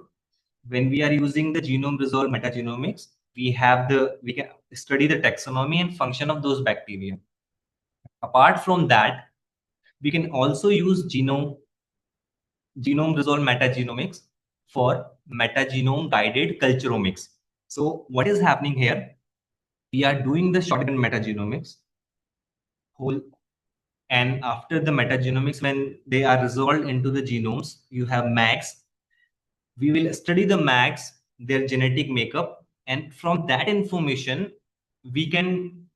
When we are using the genome resolved metagenomics, we can study the taxonomy and function of those bacteria. Apart from that, we can also use genome resolved metagenomics for metagenome guided culturomics. So what is happening here? We are doing the shotgun metagenomics whole, and after the metagenomics, when they are resolved into the genomes, you have mags. We will study the mags, their genetic makeup, and from that information, we can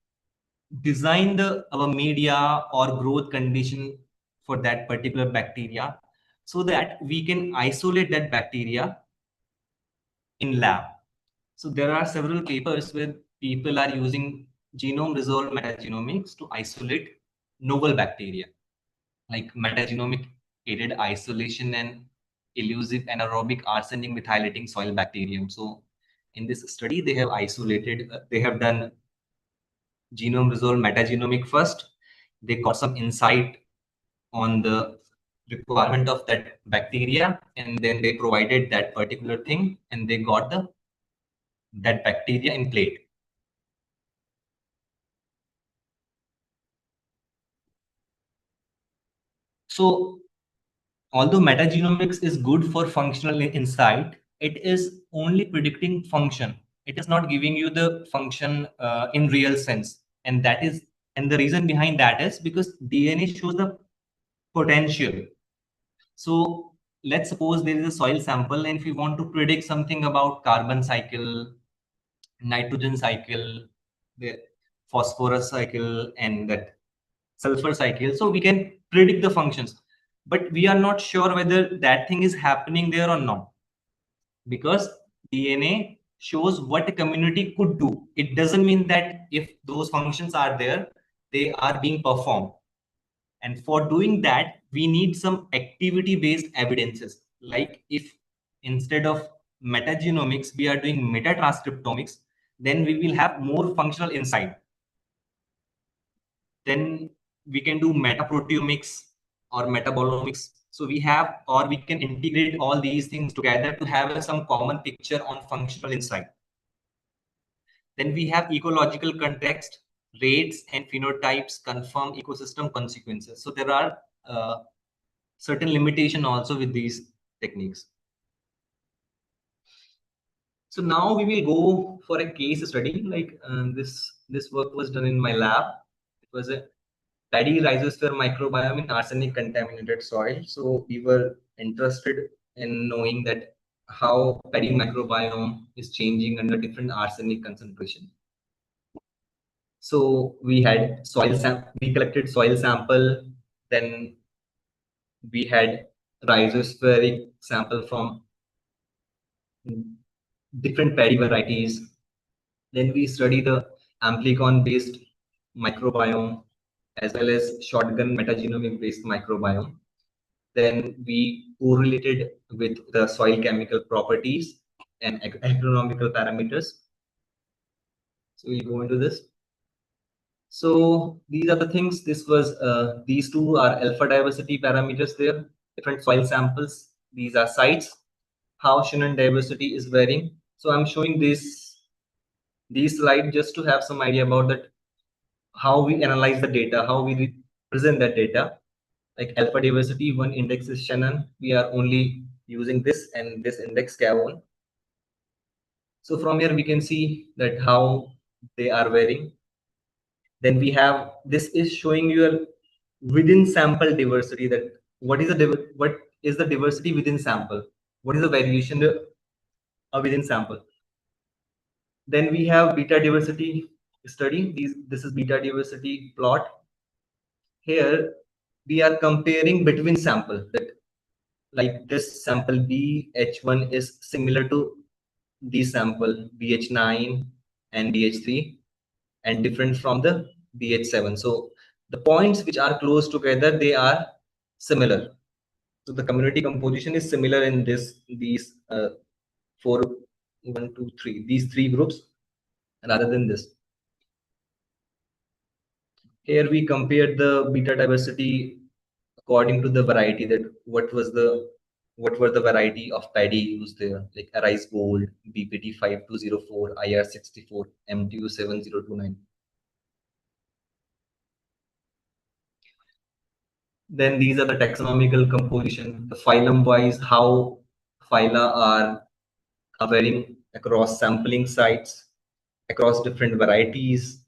design our media or growth condition for that particular bacteria, so that we can isolate that bacteria in lab. So there are several papers where people are using genome resolved metagenomics to isolate novel bacteria, like metagenomic aided isolation and elusive anaerobic arsenic methylating soil bacterium. So in this study, they have isolated, they have done genome resolved metagenomic first. They got some insight on the requirement of that bacteria, and then they provided that particular thing, and they got that bacteria in plate. So although metagenomics is good for functional insight, it is only predicting function. It is not giving you the function in real sense. And the reason behind that is because DNA shows the potential. So let's suppose there is a soil sample, and if you want to predict something about carbon cycle, nitrogen cycle, the phosphorus cycle, and that sulfur cycle, so we can predict the functions, but we are not sure whether that thing is happening there or not, because DNA shows what a community could do. It doesn't mean that if those functions are there, they are being performed. And for doing that, we need some activity based evidences. Like if instead of metagenomics, we are doing metatranscriptomics, then we will have more functional insight. Then we can do metaproteomics or metabolomics. So we have, or we can integrate all these things together to have some common picture on functional insight. Then we have ecological context, rates and phenotypes confirm ecosystem consequences. So there are certain limitation also with these techniques. So now we will go for a case study. Like this work was done in my lab. It was a paddy rhizosphere microbiome in arsenic contaminated soil. So we were interested in knowing that how paddy microbiome is changing under different arsenic concentration. So we had we collected soil sample, then we had rhizospheric sample from different paddy varieties. Then we study the amplicon-based microbiome as well as shotgun metagenomic-based microbiome. Then we correlated with the soil chemical properties and agronomical parameters. So we go into this. So these are the things. These two are alpha diversity parameters there, different soil samples. These are sites, how Shannon diversity is varying. So I'm showing these slides just to have some idea about that, how we analyze the data, how we present that data. Like alpha diversity, one index is Shannon. We are only using this and this index K1. So from here we can see that how they are varying. Then we have, this is showing you within sample diversity, that what is the diversity within sample, what is the variation within sample. Then we have beta diversity study. This is beta diversity plot. Here we are comparing between sample, that like this sample BH1 is similar to this sample BH9 and BH3 and different from the BH7. So the points which are close together, they are similar. So the community composition is similar in these four, one, two, three, these three groups rather than this. Here we compared the beta diversity according to the variety, that what were the variety of paddy used there, like Arise Gold, BPT 5204, IR 64, MTU 7029. Then these are the taxonomical composition, the phylum wise, how phyla are varying across sampling sites, across different varieties,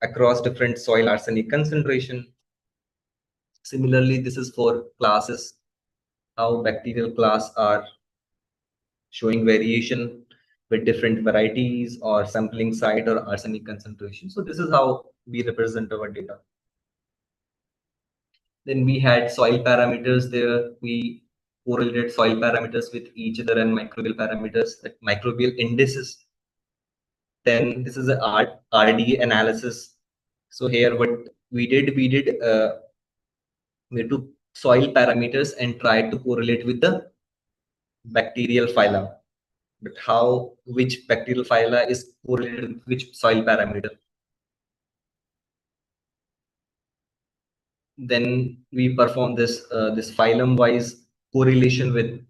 across different soil arsenic concentration. Similarly, this is for classes, how bacterial class are showing variation with different varieties or sampling site or arsenic concentration. So this is how we represent our data. Then we had soil parameters there. We correlated soil parameters with each other and microbial parameters, like microbial indices. Then this is a RD analysis. So here what we did, we took soil parameters and tried to correlate with the bacterial phyla. But how, which bacterial phyla is correlated with which soil parameter? Then we perform this phylum-wise correlation with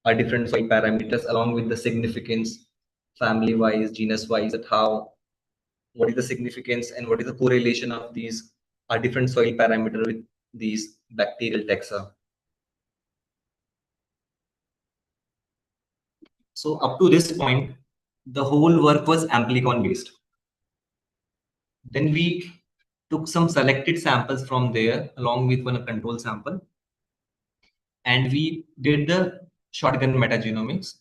our different soil parameters along with the significance, family-wise, genus-wise, at how, what is the significance and what is the correlation of these our different soil parameter with these bacterial taxa. So up to this point, the whole work was amplicon based. Then we took some selected samples from there along with one control sample, and we did the shotgun metagenomics,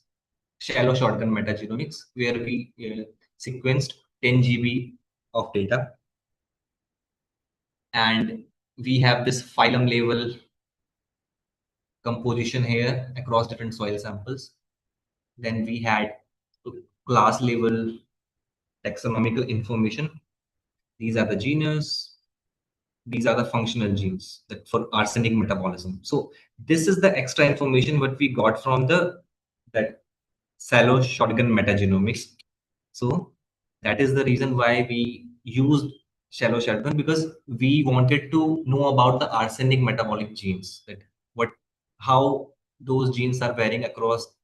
shallow shotgun metagenomics, where we sequenced 10 GB of data. And we have this phylum level composition here across different soil samples. Then we had class level taxonomical information. These are the genus, these are the functional genes that for arsenic metabolism. So this is the extra information what we got from that shallow shotgun metagenomics. So that is the reason why we used shallow shotgun, because we wanted to know about the arsenic metabolic genes, that how those genes are varying across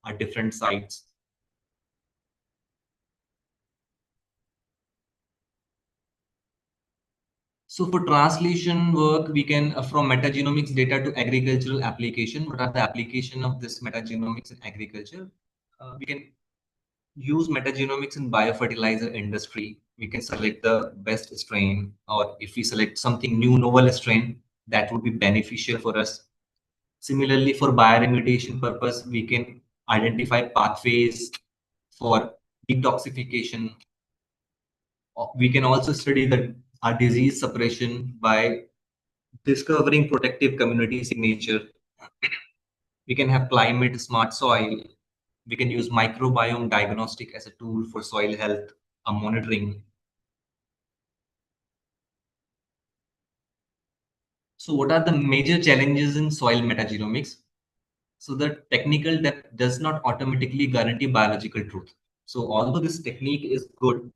our different sites. So for translation work, we can from metagenomics data to agricultural application. What are the application of this metagenomics in agriculture? We can use metagenomics in biofertilizer industry. We can select the best strain, or if we select something new, novel strain, that would be beneficial for us. Similarly, for bioremediation purpose, we can identify pathways for detoxification. We can also study the disease suppression by discovering protective community signature. We can have climate smart soil. We can use microbiome diagnostic as a tool for soil health monitoring. So what are the major challenges in soil metagenomics? So the technical depth does not automatically guarantee biological truth. So although this technique is good,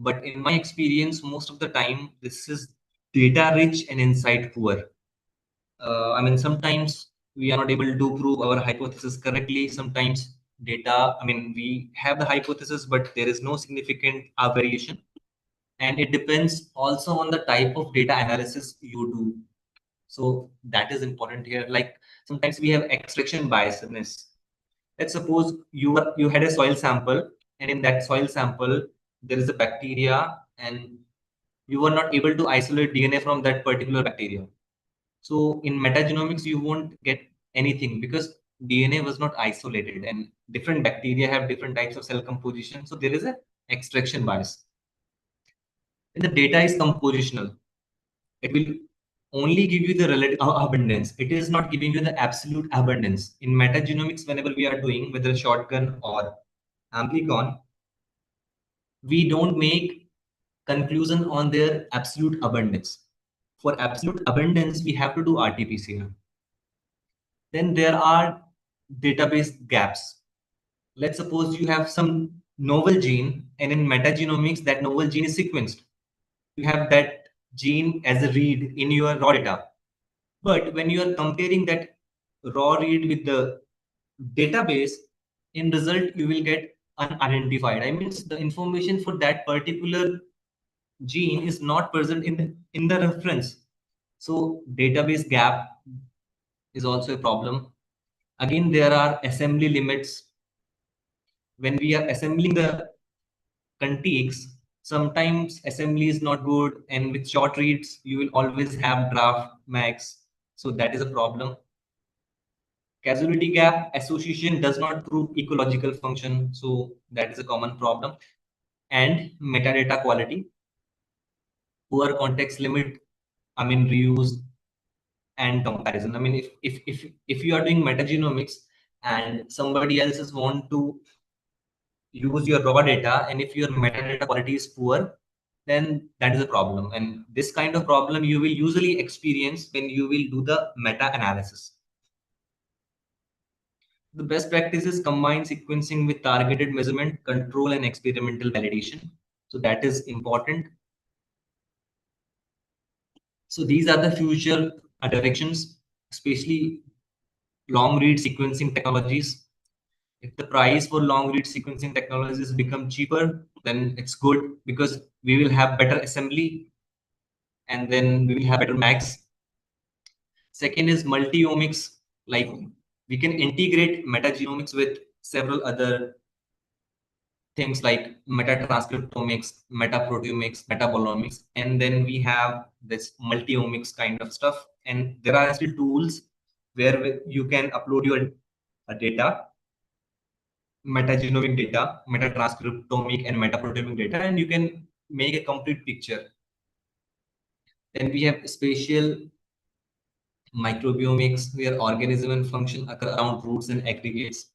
but in my experience, most of the time, this is data rich and insight poor. I mean, sometimes we are not able to prove our hypothesis correctly. Sometimes data, I mean, we have the hypothesis, but there is no significant variation. And it depends also on the type of data analysis you do. So that is important here. Like sometimes we have extraction biasness. Let's suppose you had a soil sample, and in that soil sample there is a bacteria, and you were not able to isolate DNA from that particular bacteria. So in metagenomics, you won't get anything because DNA was not isolated, and different bacteria have different types of cell composition. So there is a extraction bias. And the data is compositional. It will only give you the relative abundance. It is not giving you the absolute abundance. In metagenomics, whenever we are doing whether shotgun or amplicon, we don't make conclusion on their absolute abundance. For absolute abundance, we have to do RT-PCR. Then there are database gaps. Let's suppose you have some novel gene, and in metagenomics, that novel gene is sequenced. You have that gene as a read in your raw data. But when you are comparing that raw read with the database, in result, you will get unidentified. I mean, the information for that particular gene is not present in the reference. So database gap is also a problem. Again, there are assembly limits. When we are assembling the contigs, sometimes assembly is not good, and with short reads, you will always have draft max. So that is a problem. Causality gap association does not prove ecological function. So that is a common problem. And metadata quality, poor context limit, I mean, reuse and comparison. I mean, if you are doing metagenomics and somebody else is want to use your raw data, and if your metadata quality is poor, then that is a problem. And this kind of problem you will usually experience when you will do the meta analysis. The best practices combine sequencing with targeted measurement, control, and experimental validation. So that is important. So these are the future directions, especially long read sequencing technologies. If the price for long read sequencing technologies become cheaper, then it's good because we will have better assembly, and then we will have better max. Second is multi-omics. Like we can integrate metagenomics with several other things like metatranscriptomics, metaproteomics, metabolomics, and then we have this multi-omics kind of stuff. And there are actually tools where you can upload your data, metagenomic data, metatranscriptomic and metaproteomic data, and you can make a complete picture. Then we have spatial microbiomics, where organism and function occur around roots and aggregates.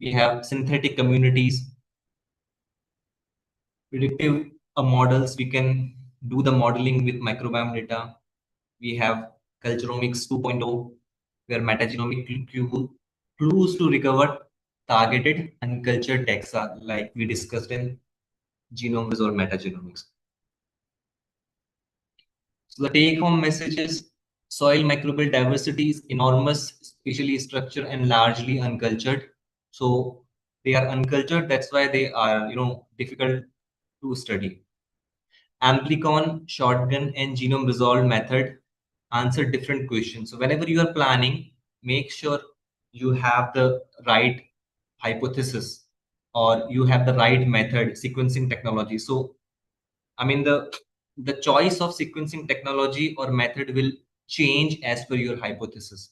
We have synthetic communities, predictive models. We can do the modeling with microbiome data. We have culturomics 2.0, where metagenomic clues to recover targeted uncultured taxa, like we discussed in genome resolved metagenomics. So the take-home message is soil microbial diversity is enormous, spatially structured and largely uncultured. So they are uncultured. That's why they are, difficult to study. Amplicon, shotgun, and genome resolved method answer different questions. So whenever you are planning, make sure you have the right hypothesis or you have the right method, sequencing technology. So I mean, the choice of sequencing technology or method will change as per your hypothesis.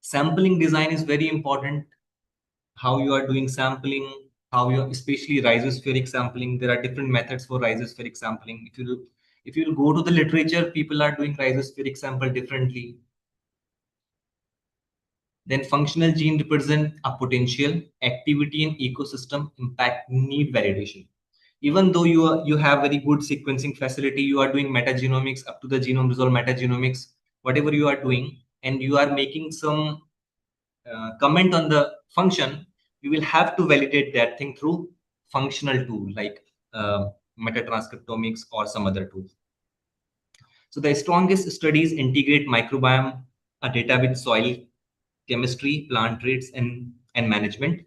Sampling design is very important. How you are doing sampling, how you, especially rhizospheric sampling. There are different methods for rhizospheric sampling. If you go to the literature, people are doing rhizospheric sample differently. Then functional gene represent a potential activity and ecosystem impact need validation. Even though you have very good sequencing facility, you are doing metagenomics up to the genome resolve metagenomics, whatever you are doing, and you are making some comment on the function, you will have to validate that thing through functional tool like metatranscriptomics or some other tool. So the strongest studies integrate microbiome data with soil chemistry, plant traits, and management.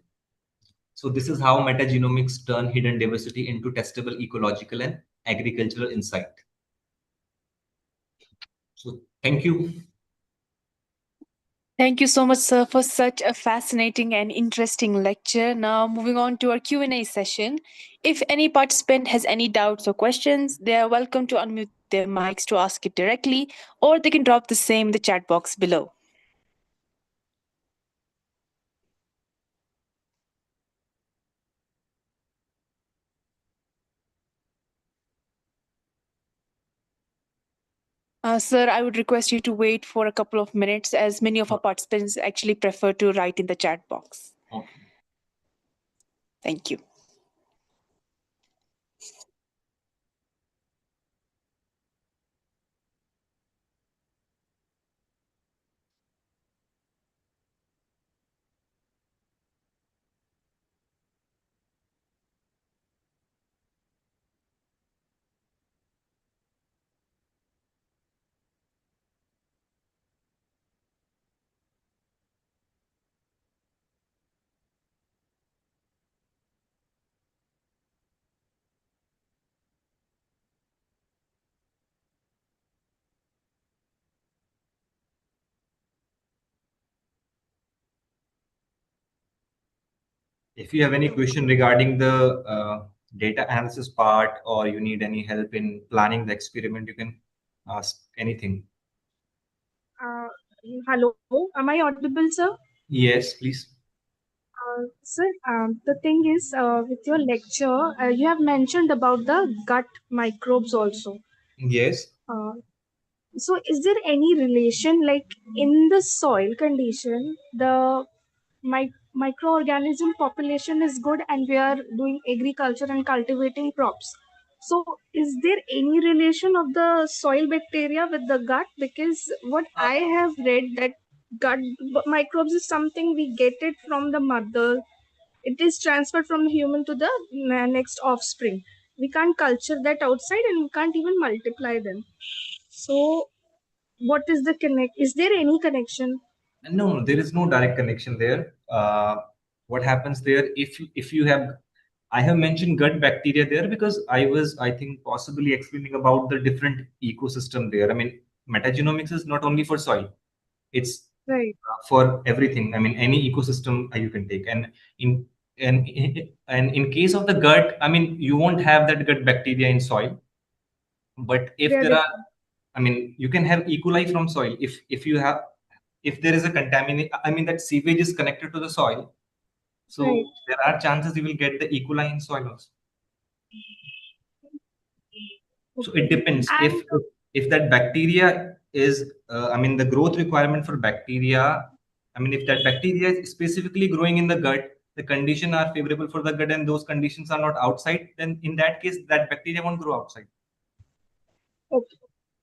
So this is how metagenomics turn hidden diversity into testable ecological and agricultural insight. So thank you. Thank you so much, sir, for such a fascinating and interesting lecture. Now, moving on to our Q&A session. If any participant has any doubts or questions, they are welcome to unmute their mics to ask it directly, or they can drop the same in the chat box below. Sir, I would request you to wait for a couple of minutes as many of our participants actually prefer to write in the chat box. Okay. Thank you. If you have any question regarding the data analysis part, or you need any help in planning the experiment, you can ask anything. Uh, Hello, am I audible, sir? Yes, please. Sir, the thing is, with your lecture, you have mentioned about the gut microbes also. Yes. Uh, so, is there any relation, like in the soil condition, the microorganism population is good, and we are doing agriculture and cultivating crops? So, is there any relation of the soil bacteria with the gut? Because what I have read that gut microbes is something we get it from the mother. It is transferred from the human to the next offspring. We can't culture that outside, and we can't even multiply them. So, what is the connect? Is there any connection? No, there is no direct connection there. What happens there, if you have, I have mentioned gut bacteria there because I think, possibly explaining about the different ecosystem there. I mean, metagenomics is not only for soil; it's Right. for everything. I mean, any ecosystem you can take, in and in case of the gut, I mean, you won't have that gut bacteria in soil. But if They're there are, different. I mean, you can have E. coli from soil. If you have, if there is a contaminant, I mean, that sewage is connected to the soil, so Right. there are chances you will get the E. coli in soil also. So it Okay. depends. And If that bacteria is, I mean, the growth requirement for bacteria, I mean, if that bacteria is specifically growing in the gut, the condition are favorable for the gut, and those conditions are not outside, then in that case, that bacteria won't grow outside. okay,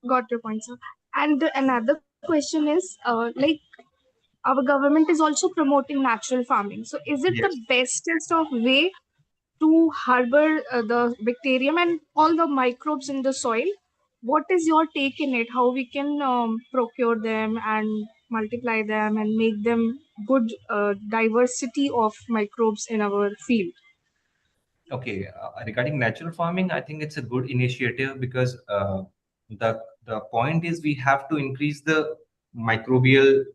got your point, sir. And another question is, like our government is also promoting natural farming. So, is it the Yes. bestest of way to harbor the bacterium and all the microbes in the soil? What is your take in it? How we can procure them and multiply them and make them good diversity of microbes in our field? Okay, regarding natural farming, I think it's a good initiative because the point is we have to increase the microbial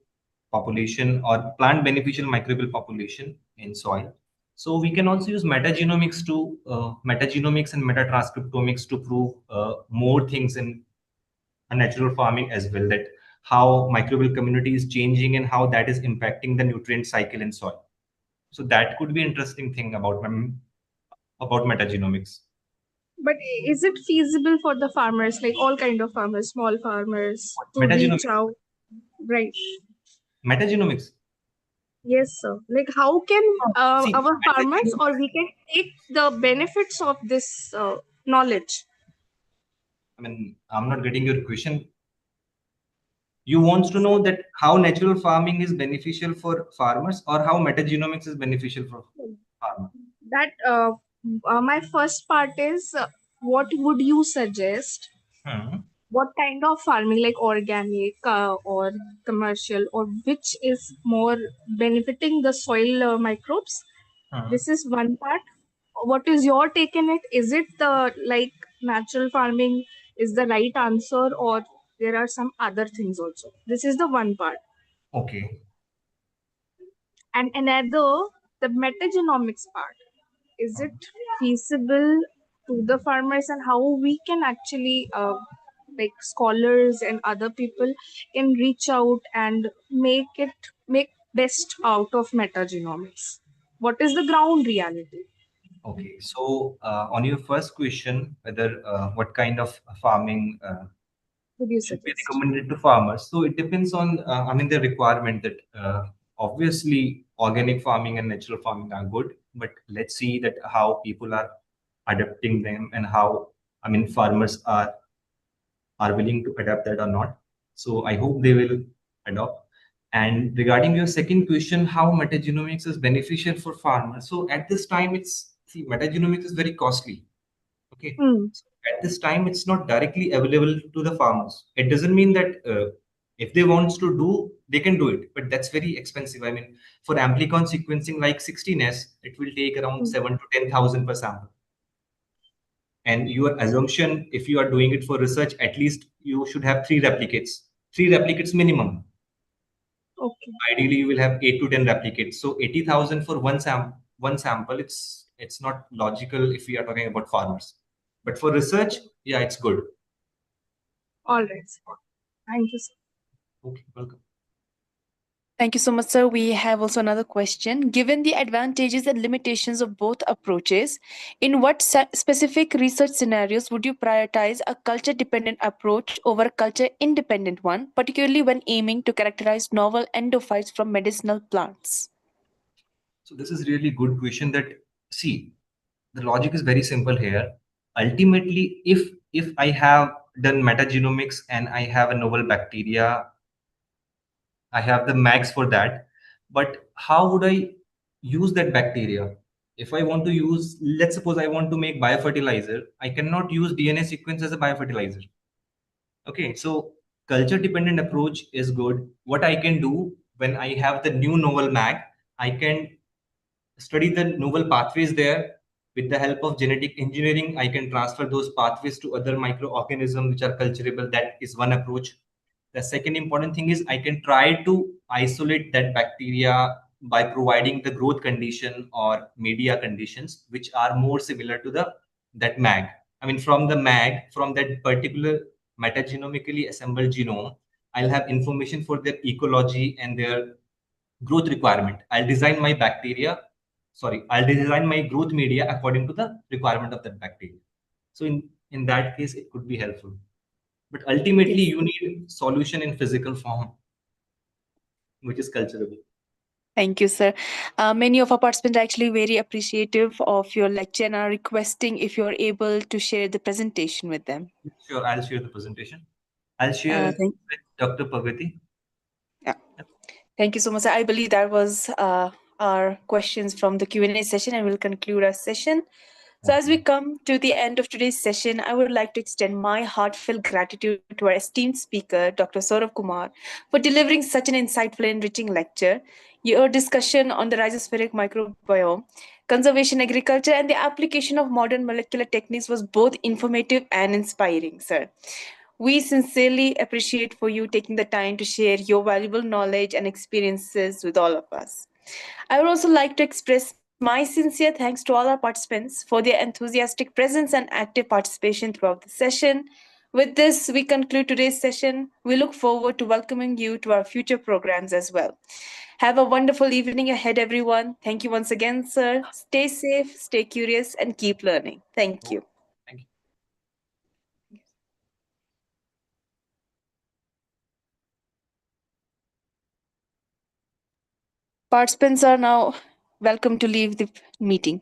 population or plant beneficial microbial population in soil. So we can also use metagenomics and metatranscriptomics to prove more things in a natural farming as well. That how microbial community is changing and how that is impacting the nutrient cycle in soil. So that could be interesting thing about metagenomics. But is it feasible for the farmers, like all kind of farmers, small farmers, to reach Metagenomics. out? Right. Metagenomics. Yes, sir. Like, how can See, our farmers, metagenomics. or we can take the benefits of this knowledge? I mean, I'm not getting your question. You want to know that how natural farming is beneficial for farmers or how metagenomics is beneficial for farmers? That my first part is, what would you suggest? Hmm. What kind of farming, like organic or commercial, or which is more benefiting the soil microbes? Hmm. This is one part. What is your take in it? Is it the like natural farming is the right answer, or there are some other things also? This is the one part. Okay. And another, the metagenomics part. Is it feasible to the farmers, and how we can actually like scholars and other people can reach out and make best out of metagenomics? What is the ground reality? Okay. So on your first question, whether what kind of farming Would you should be suggest? recommended to farmers. So it depends on, the requirement that obviously organic farming and natural farming are good, but let's see that how people are adapting them and how, farmers are willing to adapt that or not. So I hope they will adopt. And regarding your second question, how metagenomics is beneficial for farmers. So at this time, metagenomics is very costly. Okay. Hmm. So at this time, it's not directly available to the farmers. It doesn't mean that if they want to do, they can do it, but that's very expensive. I mean, for amplicon sequencing like 16S, it will take around Hmm. 7 to 10,000 per sample. And your assumption, if you are doing it for research, at least you should have three replicates minimum. Okay. Ideally, you will have 8 to 10 replicates. So 80,000 for one sample. It's not logical if we are talking about farmers. But for research, yeah, it's good. All right, sir. Thank you, sir. Okay, welcome. Thank you so much, sir. We have also another question. Given the advantages and limitations of both approaches, in what specific research scenarios would you prioritize a culture dependent approach over a culture independent one, particularly when aiming to characterize novel endophytes from medicinal plants? So this is really good question. That see, the logic is very simple here. Ultimately, if I have done metagenomics and I have a novel bacteria, I have the mags for that. But how would I use that bacteria? If I want to use, let's suppose I want to make biofertilizer, I cannot use DNA sequence as a biofertilizer. Okay, so culture dependent approach is good. What I can do when I have the new novel mag, I can study the novel pathways there. With the help of genetic engineering, I can transfer those pathways to other microorganisms which are culturable. That is one approach. The second important thing is I can try to isolate that bacteria by providing the growth condition or media conditions which are more similar to the that mag. I mean, from the mag, from that particular metagenomically assembled genome, I'll have information for their ecology and their growth requirement. I'll design my growth media according to the requirement of that bacteria. So in that case, it could be helpful. But ultimately, Yes. you need solution in physical form, which is culturable. Thank you, sir. Many of our participants are actually very appreciative of your lecture and are requesting if you're able to share the presentation with them. Sure, I'll share the presentation. I'll share it Thank with Dr. Pagati. Yeah. Thank you so much, sir. I believe that was our questions from the Q&A session, and we'll conclude our session. So, as we come to the end of today's session, I would like to extend my heartfelt gratitude to our esteemed speaker, Dr. Saurav Kumar, for delivering such an insightful and enriching lecture. Your discussion on the rhizospheric microbiome, conservation agriculture, and the application of modern molecular techniques was both informative and inspiring, sir. We sincerely appreciate for you taking the time to share your valuable knowledge and experiences with all of us. I would also like to express my sincere thanks to all our participants for their enthusiastic presence and active participation throughout the session. With this, we conclude today's session. We look forward to welcoming you to our future programs as well. Have a wonderful evening ahead, everyone. Thank you once again, sir. Stay safe, stay curious, and keep learning. Thank you. Thank you. Participants are now welcome to leave the meeting.